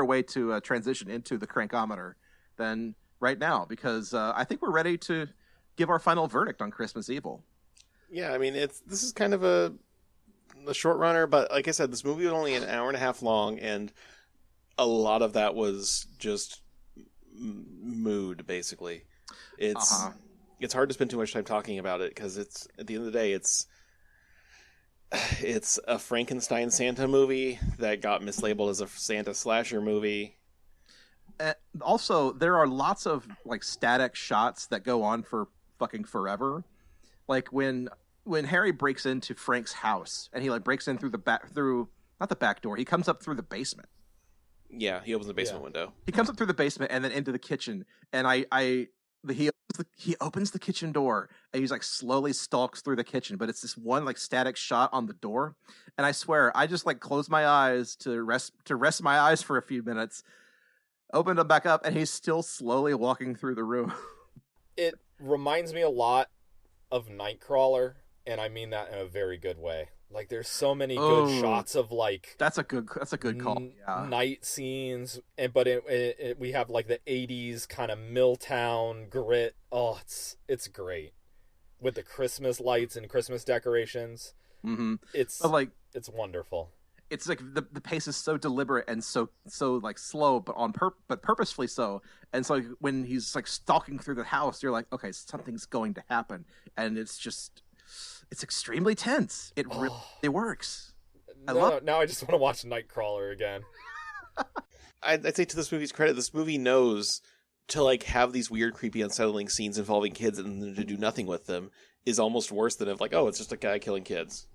way to transition into the crankometer than right now, because I think we're ready to give our final verdict on Christmas Evil. Yeah, I mean, this is kind of a short runner, but like I said, this movie was only an hour and a half long, and a lot of that was just mood, basically. It's hard to spend too much time talking about it, because it's, at the end of the day, it's a Frankenstein Santa movie that got mislabeled as a Santa slasher movie. Also, there are lots of like static shots that go on for fucking forever. Like when Harry breaks into Frank's house and he like breaks in through not the back door. He comes up through the basement. Yeah, he opens the basement window. He comes up through the basement and then into the kitchen. And he opens the kitchen door and he's like slowly stalks through the kitchen, but it's this one like static shot on the door. And I swear, I just like closed my eyes to rest my eyes for a few minutes, opened them back up, and he's still slowly walking through the room. It reminds me a lot of Nightcrawler, and I mean that in a very good way. Like, there's so many good shots of like that's a good call. Yeah. Night scenes, but we have like the 80s kind of Milltown grit. Oh, it's great with the Christmas lights and Christmas decorations. Mm-hmm. It's wonderful. It's like the pace is so deliberate and so like slow, but purposefully so. And so when he's like stalking through the house, you're like, okay, something's going to happen, and it's extremely tense. It really works. Now I just want to watch Nightcrawler again. I'd say to this movie's credit, this movie knows to like have these weird, creepy, unsettling scenes involving kids and then to do nothing with them is almost worse than if like, oh, it's just a guy killing kids.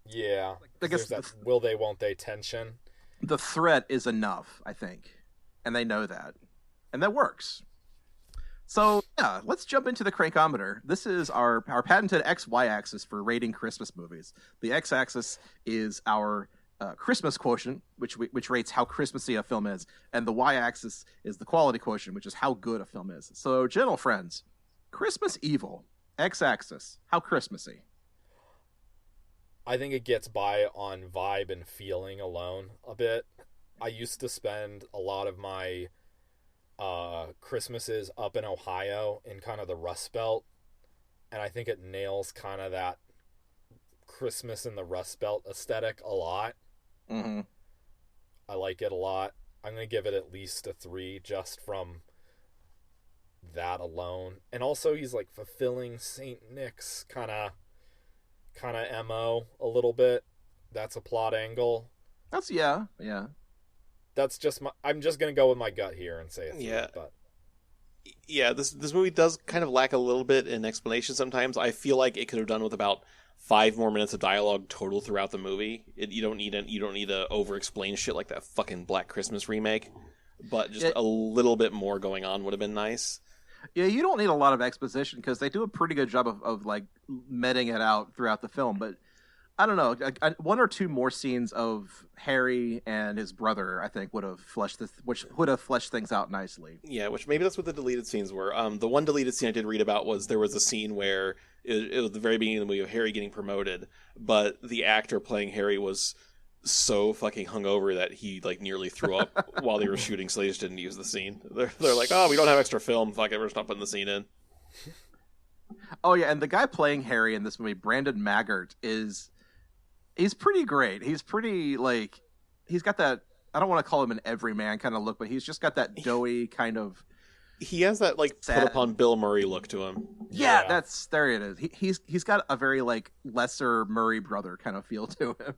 Yeah, I guess that will they, won't they tension. The threat is enough, I think, and they know that, and that works. So yeah, let's jump into the crankometer. This is our patented XY axis for rating Christmas movies. The X axis is our Christmas quotient, which rates how Christmassy a film is, and the Y axis is the quality quotient, which is how good a film is. So, gentle friends, Christmas Evil, X axis, how Christmassy? I think it gets by on vibe and feeling alone a bit. I used to spend a lot of my Christmases up in Ohio in kind of the Rust Belt, and I think it nails kind of that Christmas in the Rust Belt aesthetic a lot. Mm-hmm. I like it a lot. I'm going to give it at least a 3 just from that alone. And also he's like fulfilling St. Nick's kind of MO a little bit. That's a plot angle. That's yeah. That's just I'm just gonna go with my gut here and say it. This movie does kind of lack a little bit in explanation sometimes. I feel like it could have done with about 5 more minutes of dialogue total throughout the movie. You don't need to over explain shit like that fucking Black Christmas remake, but just a little bit more going on would have been nice. Yeah, you don't need a lot of exposition because they do a pretty good job of like meting it out throughout the film. But I don't know, 1 or 2 more scenes of Harry and his brother, I think, would have fleshed things out nicely. Yeah, which maybe that's what the deleted scenes were. The one deleted scene I did read about was there was a scene where it was the very beginning of the movie of Harry getting promoted, but the actor playing Harry was so fucking hungover that he like nearly threw up while they were shooting, so they just didn't use the scene. They're like, oh, we don't have extra film, fuck it, we're just not putting the scene in. Oh yeah, and the guy playing Harry in this movie, Brandon Maggart, he's pretty great. He's pretty like he's got that, I don't want to call him an everyman kind of look, but he's just got that doughy kind of. He has that like put upon Bill Murray look to him. Yeah, there it is. He's got a very like lesser Murray brother kind of feel to him.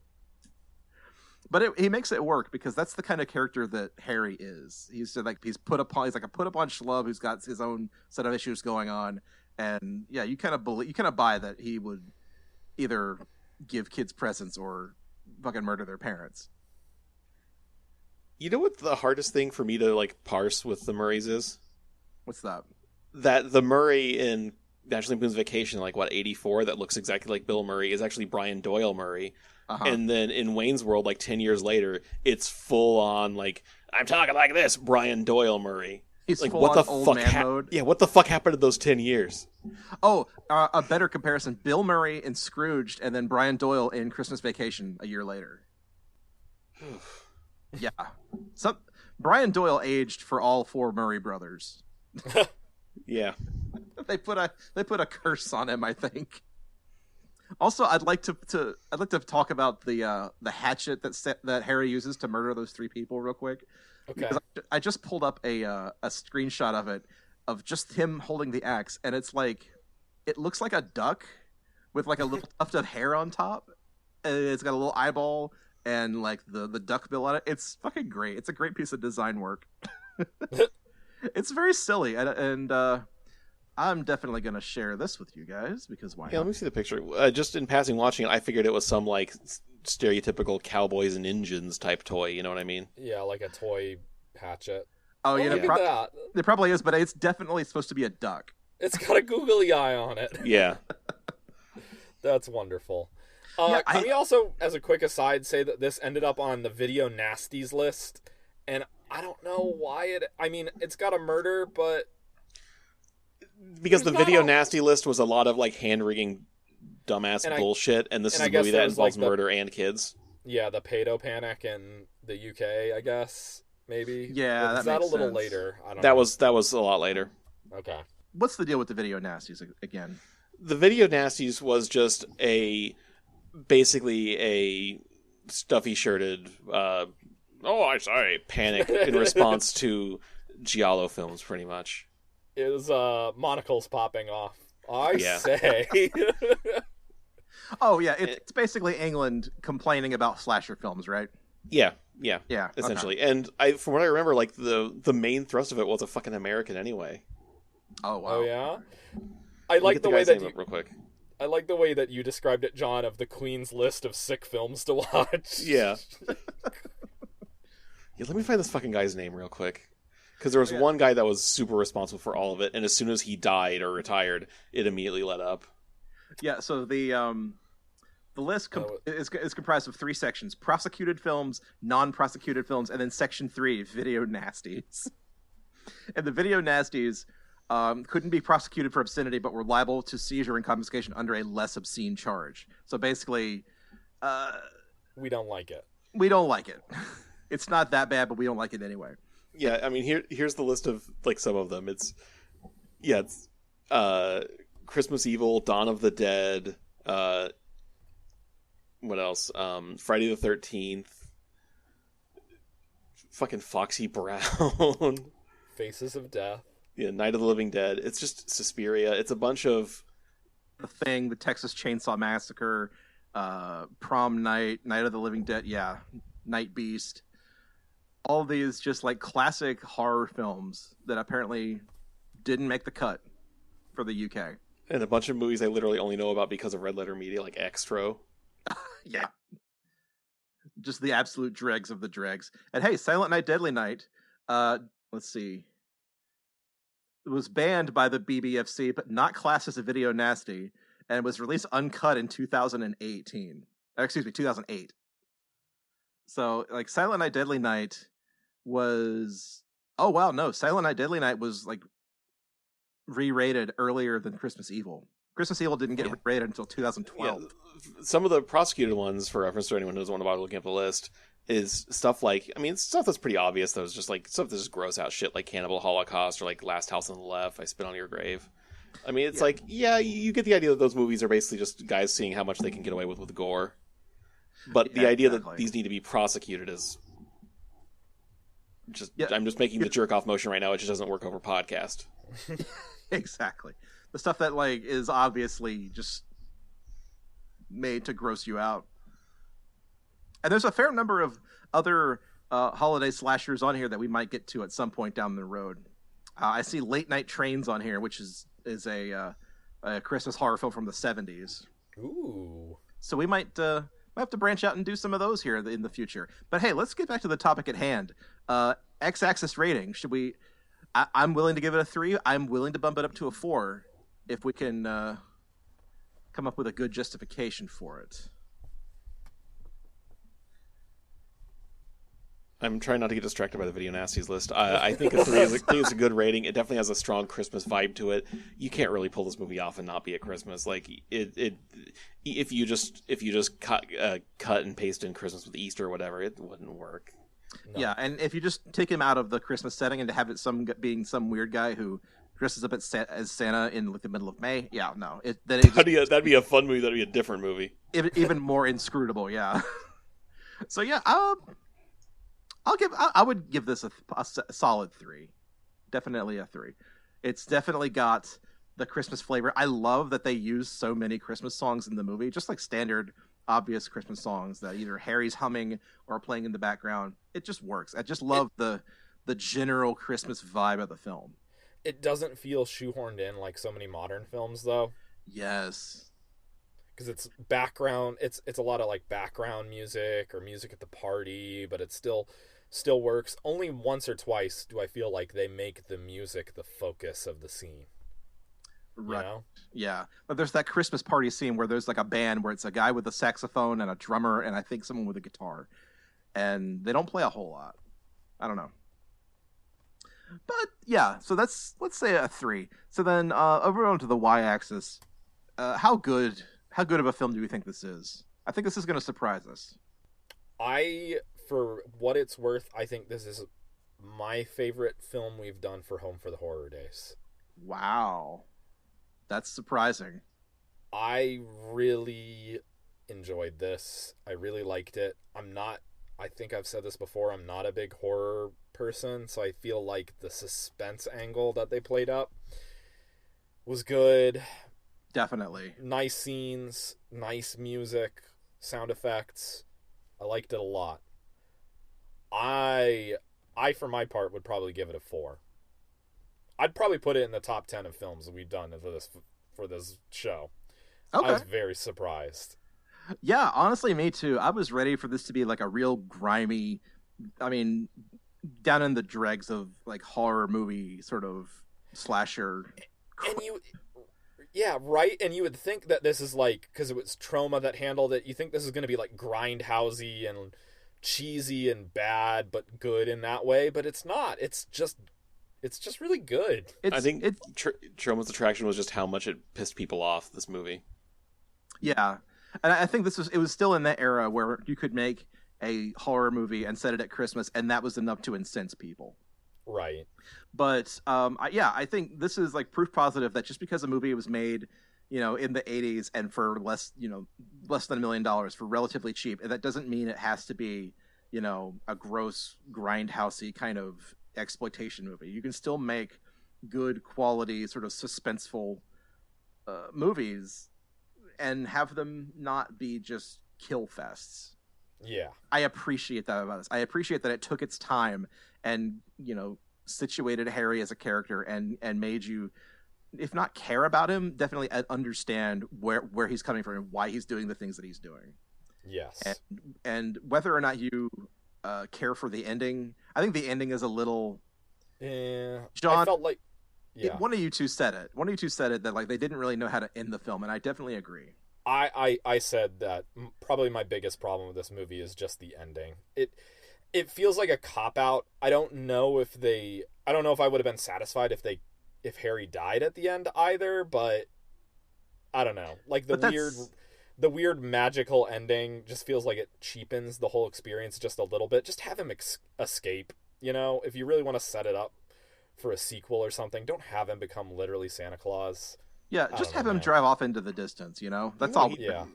But he makes it work because that's the kind of character that Harry is. He's like a put upon schlub who's got his own set of issues going on, and yeah, you kind of buy that he would either give kids presents or fucking murder their parents. You know what the hardest thing for me to like parse with the Murrays is? What's that? That the Murray in National Lampoon's Vacation, like what, 84, that looks exactly like Bill Murray is actually Brian Doyle Murray. Uh-huh. And then in Wayne's World, like 10 years later, it's full on like, I'm talking like this, Brian Doyle Murray. He's like, full what on the old fuck man mode. Yeah, what the fuck happened in those 10 years? Oh, a better comparison: Bill Murray in Scrooged, and then Brian Doyle in Christmas Vacation a year later. Yeah, Brian Doyle aged for all 4 Murray brothers. Yeah, they put a curse on him, I think. Also, I'd like to talk about the hatchet that Harry uses to murder those 3 people real quick. Okay. Because I just pulled up a screenshot of it, of just him holding the axe, and it looks like a duck with like a little tuft of hair on top, and it's got a little eyeball, and like the duck bill on it. It's fucking great. It's a great piece of design work. It's very silly, and I'm definitely gonna share this with you guys because why Yeah, let not? me see the picture. Just in passing, watching it, I figured it was some like stereotypical cowboys and Indians type toy. You know what I mean? Yeah, like a toy hatchet. Oh, Look at that. It probably is, but it's definitely supposed to be a duck. It's got a googly eye on it. Yeah. That's wonderful. Yeah, Can we also, as a quick aside, say that this ended up on the video nasties list, and I don't know why it. I mean, it's got a murder, but Because the There's not video a- nasty list was a lot of like hand wringing dumbass And I- bullshit, and this and is I a guess movie that there was, involves like, the- murder and kids. yeah, the pedo panic in the UK, I guess maybe. Yeah, Was that that a makes little sense. later? I don't know. That was a lot later. Okay. What's the deal with the video nasties again? The video nasties was just basically a stuffy shirted I say panic in response to giallo films, pretty much. It was monocles popping off. I Yeah. say. Oh yeah, it's basically England complaining about slasher films, right? Yeah, Yeah, okay. essentially. And from what I remember, like the main thrust of it was a fucking American anyway. Oh wow. Oh yeah. I Let me like get the the way guy's that name you, up real quick. I like the way that you described it, John, of the Queen's list of sick films to watch. Yeah. Yeah, let me find this fucking guy's name real quick. Because there was one guy that was super responsible for all of it, and as soon as he died or retired, it immediately let up. Yeah, so the list is comprised of 3 sections: prosecuted films, non-prosecuted films, and then section 3, video nasties. And the video nasties couldn't be prosecuted for obscenity, but were liable to seizure and confiscation under a less obscene charge. So basically, We don't like it. we don't like it. It's not that bad, but we don't like it anyway. Yeah, I mean, here's the list of like some of them. It's Christmas Evil, Dawn of the Dead, what else? Friday the 13th, fucking Foxy Brown, Faces of Death. yeah, Night of the Living Dead. It's just Suspiria. It's a bunch of The Thing, the Texas Chainsaw Massacre, Prom Night, Night of the Living Dead, yeah, Night Beast. All these just like classic horror films that apparently didn't make the cut for the UK. and a bunch of movies I literally only know about because of Red Letter Media, like Extro. Yeah. Just the absolute dregs of the dregs. And hey, Silent Night, Deadly Night, let's see. It was banned by the BBFC, but not classed as a video nasty, and was released uncut in 2018. Excuse me, 2008. So, like, Silent Night, Deadly Night was... Oh, wow, no. Silent Night, Deadly Night was, like, re-rated earlier than Christmas Evil. Christmas Evil didn't get rated until 2012. Yeah, some of the prosecuted ones, for reference to anyone who doesn't want to bother looking up the list, is stuff like, I mean, stuff that's pretty obvious, though, is just like stuff that's just gross out shit, like Cannibal Holocaust or like Last House on the Left, I Spit on Your Grave. I mean, it's like, yeah, you get the idea that those movies are basically just guys seeing how much they can get away with gore. But the idea that these need to be prosecuted is just, I'm just making the jerk off motion right now. It just doesn't work over podcast. Exactly. The stuff that like is obviously just made to gross you out. And there's a fair number of other holiday slashers on here that we might get to at some point down the road. I see Late Night Trains on here, which is a Christmas horror film from the 70s. Ooh. So we might have to branch out and do some of those here in the future. But hey, let's get back to the topic at hand. X-axis rating. Should we? I'm willing to give it a 3. I'm willing to bump it up to a 4 if we can come up with a good justification for it. I'm trying not to get distracted by the video nasties list. I think a 3 is a good rating. It definitely has a strong Christmas vibe to it. You can't really pull this movie off and not be at Christmas. Like if you just cut and paste in Christmas with Easter or whatever, it wouldn't work. No. Yeah, and if you just take him out of the Christmas setting and to have it being some weird guy who dresses up as Santa in like the middle of May, yeah, no, That'd be a fun movie. That'd be a different movie. even more inscrutable, yeah. So yeah, I would give this a solid 3. Definitely a 3. It's definitely got the Christmas flavor. I love that they use so many Christmas songs in the movie, just like standard obvious Christmas songs that either Harry's humming or playing in the background. It just works. I just love the general Christmas vibe of the film. It doesn't feel shoehorned in like so many modern films, though. Yes. Because it's background, it's a lot of like background music or music at the party, but it still works. Only once or twice do I feel like they make the music the focus of the scene. Right. You know? Yeah. But there's that Christmas party scene where there's like a band where it's a guy with a saxophone and a drummer and I think someone with a guitar. And they don't play a whole lot. I don't know. But yeah, so let's say a 3. So then over onto the y-axis, how good of a film do we think this is? I think this is going to surprise us. For what it's worth, I think this is my favorite film we've done for Home for the Horrordays. Wow. That's surprising. I really enjoyed this. I really liked it. I think I've said this before, I'm not a big horror person, so I feel like the suspense angle that they played up was good. Definitely. Nice scenes, nice music, sound effects. I liked it a lot. I for my part would probably give it a 4. I'd probably put it in the top 10 of films that we've done for this show. Okay. I was very surprised. Yeah, honestly, me too. I was ready for this to be like a real grimy, down in the dregs of like horror movie sort of slasher. Yeah, right. And you would think that this is like, because it was Trauma that handled it, you think this is going to be like grindhousey and cheesy and bad, but good in that way. But it's not. It's just really good. I think Trauma's attraction was just how much it pissed people off, this movie. Yeah. And I think it was still in that era where you could make a horror movie and set it at Christmas, and that was enough to incense people. Right. But I think this is like proof positive that just because a movie was made, in the 80s and for less than $1 million for relatively cheap, that doesn't mean it has to be, a gross grindhousey kind of exploitation movie. You can still make good quality sort of suspenseful movies and have them not be just kill fests. Yeah. I appreciate that about this. I appreciate that it took its time and, situated Harry as a character and made you, if not care about him, definitely understand where he's coming from and why he's doing the things that he's doing. Yes. And whether or not you care for the ending, I think the ending is a little... John, I felt like... Yeah. One of you two said it. That like they didn't really know how to end the film, and I definitely agree. I said that probably my biggest problem with this movie is just the ending. It feels like a cop-out. I don't know if I would have been satisfied if Harry died at the end either, but I don't know. Like the weird magical ending just feels like it cheapens the whole experience just a little bit. Just have him escape, if you really want to set it up for a sequel or something, don't have him become literally Santa Claus. Yeah, just have him drive off into the distance, That's all.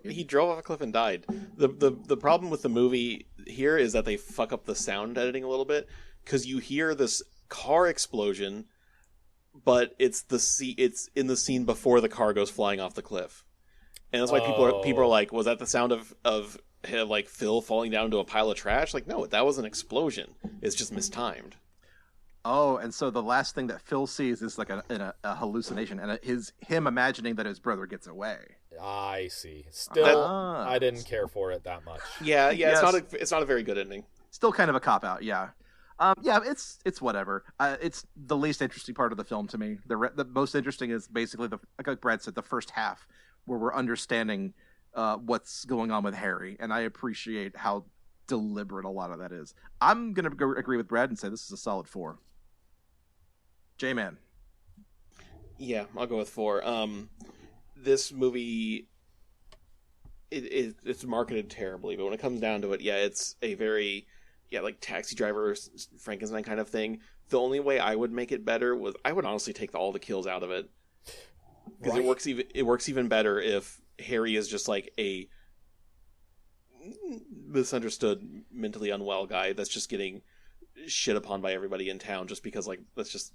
He drove off a cliff and died. The problem with the movie here is that they fuck up the sound editing a little bit, because you hear this car explosion, but it's in the scene before the car goes flying off the cliff. And that's why people are like, was that the sound of like Phil falling down into a pile of trash? Like, no, that was an explosion. It's just mistimed. Oh, and so the last thing that Phil sees is like a hallucination, and him imagining that his brother gets away. I see. Still, I didn't care for it that much. Yeah. Yes. It's not a very good ending. Still kind of a cop out. Yeah. It's whatever. It's the least interesting part of the film to me. The most interesting is basically like Brad said, the first half where we're understanding what's going on with Harry, and I appreciate how deliberate a lot of that is. I'm gonna agree with Brad and say this is a solid 4. J-Man. Yeah, I'll go with 4. This movie, it's marketed terribly, but when it comes down to it, it's a very, like Taxi Driver, Frankenstein kind of thing. The only way I would make it better was I would honestly take all the kills out of it, because it works even better if Harry is just like a misunderstood, mentally unwell guy that's just getting shit upon by everybody in town just because like that's just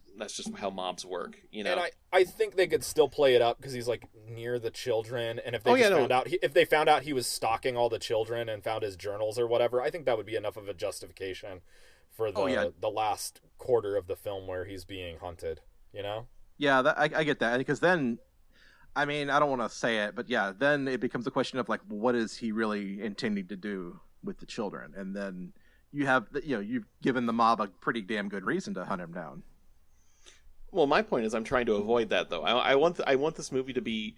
how mobs work, you know. And I think they could still play it up because he's like near the children, and if they if they found out he was stalking all the children and found his journals or whatever, I think that would be enough of a justification for the last quarter of the film where he's being hunted, you know. Yeah, I get that, because then, I mean, I don't want to say it, but yeah, then it becomes a question of like, what is he really intending to do with the children? And then you've given the mob a pretty damn good reason to hunt him down. Well, my point is I'm trying to avoid that, though. I want this movie to be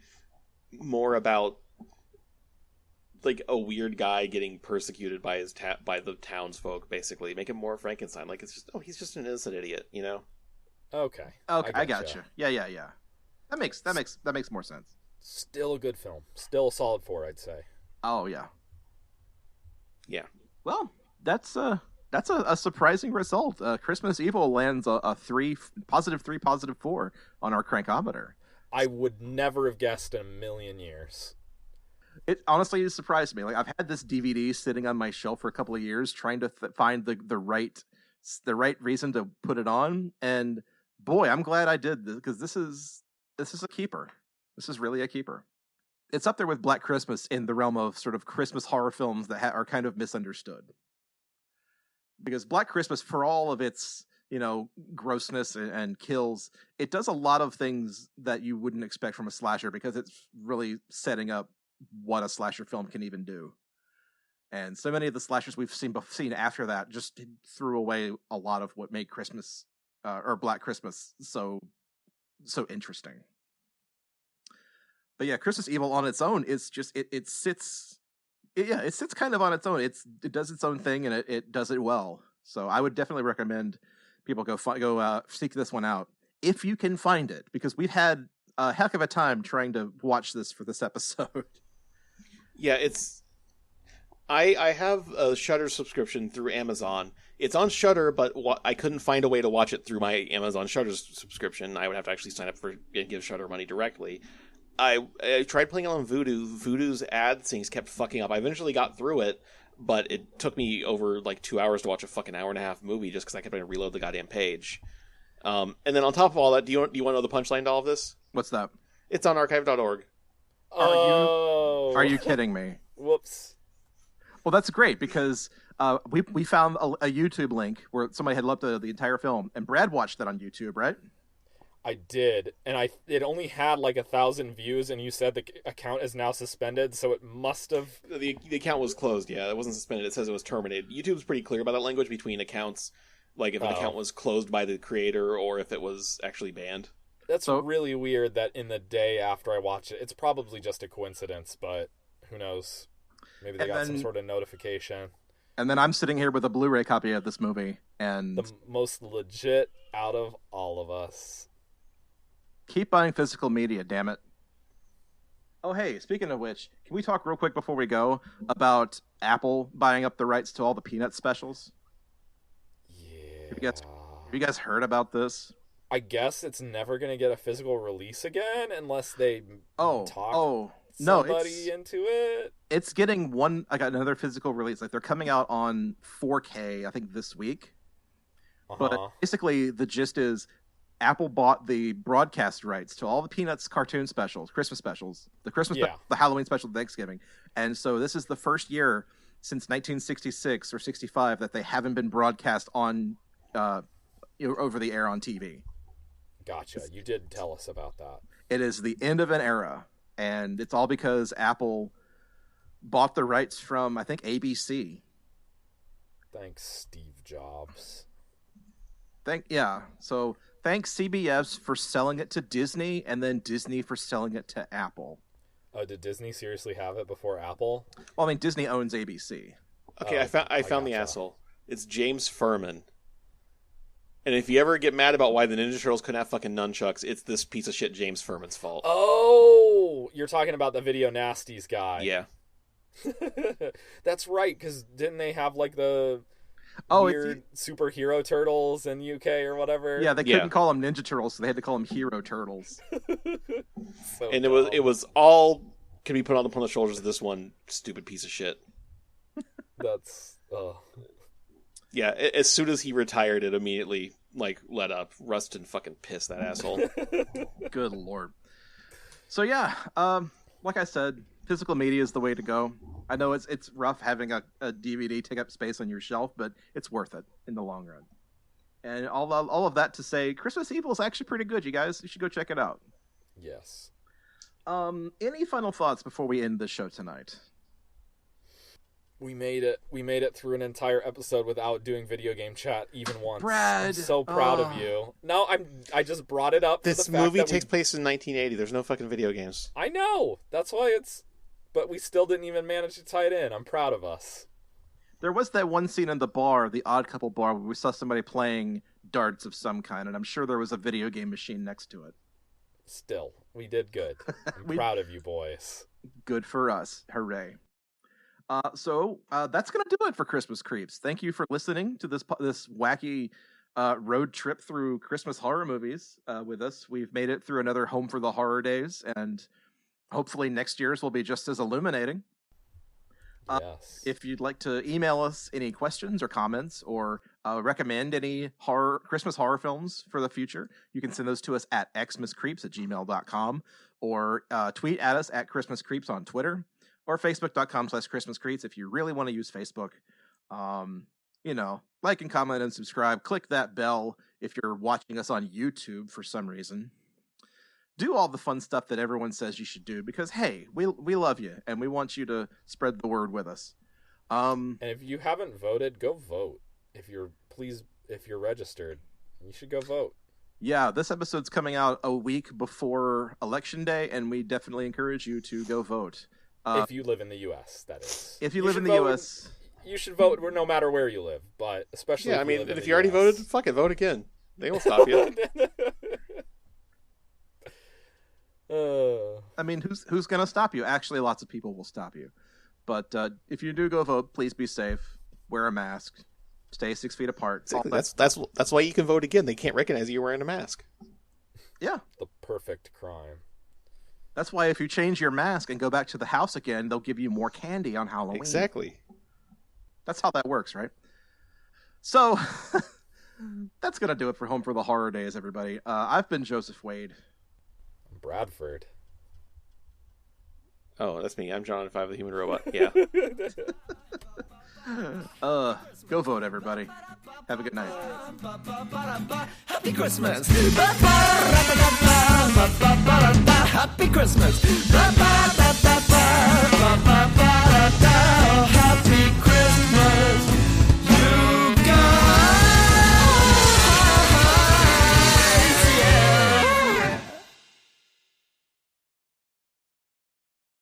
more about like a weird guy getting persecuted by by the townsfolk, basically. Make it more Frankenstein. Like, it's just, he's just an innocent idiot, you know? Okay, I gotcha. Yeah. That makes more sense. Still a good film. Still a solid 4, I'd say. Oh yeah. Yeah. Well, that's a surprising result. Christmas Evil lands a 3, positive 3, positive 4 on our crankometer. I would never have guessed in a million years. It honestly surprised me. Like, I've had this DVD sitting on my shelf for a couple of years, trying to find the right reason to put it on, and boy, I'm glad I did this, because this is a keeper. This is really a keeper. It's up there with Black Christmas in the realm of sort of Christmas horror films that are kind of misunderstood. Because Black Christmas, for all of its, grossness and kills, it does a lot of things that you wouldn't expect from a slasher, because it's really setting up what a slasher film can even do. And so many of the slashers we've seen after that just threw away a lot of what made Christmas or Black Christmas so interesting. But yeah, Christmas Evil on its own is just it sits kind of on its own. It does its own thing, and it does it well. So I would definitely recommend people go seek this one out if you can find it, because we've had a heck of a time trying to watch this for this episode. Yeah, I have a Shudder subscription through Amazon. It's on Shudder, but I couldn't find a way to watch it through my Amazon Shudder subscription. I would have to actually sign up for and give Shudder money directly. I tried playing it on Vudu. Vudu's ad things kept fucking up. I eventually got through it, but it took me over like 2 hours to watch a fucking hour and a half movie just because I kept trying to reload the goddamn page. And then on top of all that, do you want to know the punchline to all of this? What's that? It's on archive.org. Are you kidding me? Whoops. Well, that's great, because we found a YouTube link where somebody had uploaded the entire film, and Brad watched that on YouTube, right? I did, and it only had like 1,000 views, and you said the account is now suspended, so it must have... The account was closed, yeah. It wasn't suspended. It says it was terminated. YouTube's pretty clear about that language between accounts, like if an account was closed by the creator or if it was actually banned. That's really weird that in the day after I watched it, it's probably just a coincidence, but who knows? Maybe they got some sort of notification. And then I'm sitting here with a Blu-ray copy of this movie, and... The most legit out of all of us. Keep buying physical media, damn it. Oh, hey, speaking of which, can we talk real quick before we go about Apple buying up the rights to all the Peanuts specials? Yeah. Have you guys heard about this? I guess it's never going to get a physical release again unless they talk somebody into it. It's getting another physical release. Like, they're coming out on 4K, I think, this week. But basically, the gist is Apple bought the broadcast rights to all the Peanuts cartoon specials, Christmas specials, the Halloween special, Thanksgiving. And so this is the first year since 1966 or 65 that they haven't been broadcast on over the air on TV. Gotcha. You did tell us about that. It is the end of an era, and it's all because Apple bought the rights from, I think, ABC. Thanks, Steve Jobs. So thanks CBS for selling it to Disney, and then Disney for selling it to Apple. Oh, did Disney seriously have it before Apple? Well, I mean, Disney owns ABC. Okay, I found the asshole. It's James Furman. And if you ever get mad about why the Ninja Turtles couldn't have fucking nunchucks, it's this piece of shit James Furman's fault. Oh, you're talking about the Video Nasties guy. Yeah. That's right, because didn't they have like the weird superhero turtles in UK or whatever? Yeah, they couldn't call them Ninja Turtles, so they had to call them Hero Turtles. And it was all can be put on the shoulders of this one stupid piece of shit. That's Yeah, as soon as he retired, it immediately let up. Rustin fucking pissed that asshole. Good lord. So yeah, like I said, physical media is the way to go. I know it's rough having a DVD take up space on your shelf, but it's worth it in the long run. And all of that to say, Christmas Evil is actually pretty good, you guys. You should go check it out. Yes. Any final thoughts before we end the show tonight? We made it through an entire episode without doing video game chat even once. Brad, I'm so proud of you. No, I just brought it up. This movie takes place in 1980. There's no fucking video games. I know. That's why but we still didn't even manage to tie it in. I'm proud of us. There was that one scene in the bar, the Odd Couple bar, where we saw somebody playing darts of some kind, and I'm sure there was a video game machine next to it. Still, we did good. I'm proud of you boys. Good for us. Hooray. So that's going to do it for Christmas Creeps. Thank you for listening to this wacky road trip through Christmas horror movies with us. We've made it through another Home for the Horrordays, and hopefully next year's will be just as illuminating. Yes. If you'd like to email us any questions or comments or recommend any Christmas horror films for the future, you can send those to us at xmascreeps@gmail.com or tweet at us at Christmas Creeps on Twitter or facebook.com/Christmas Creeps if you really want to use Facebook. Like and comment and subscribe. Click that bell if you're watching us on YouTube for some reason. Do all the fun stuff that everyone says you should do because, hey, we love you and we want you to spread the word with us. And if you haven't voted, go vote. If you're registered, you should go vote. Yeah, this episode's coming out a week before Election Day, and we definitely encourage you to go vote. If you live in the U.S., that is. If you live in the U.S. You should vote no matter where you live, but especially if you already voted, fuck it, vote again. They won't stop you. I mean, who's going to stop you? Actually, lots of people will stop you. But if you do go vote, please be safe. Wear a mask. Stay 6 feet apart. Exactly. That's why you can vote again. They can't recognize you wearing a mask. Yeah. The perfect crime. That's why if you change your mask and go back to the house again, they'll give you more candy on Halloween. Exactly. That's how that works, right? So, that's going to do it for Home for the Horrordays, everybody. I've been Joseph Wade. Bradford. Oh, that's me. I'm John Five, the Human Robot. Yeah. Go vote, everybody. Have a good night. Happy Christmas. Happy Christmas.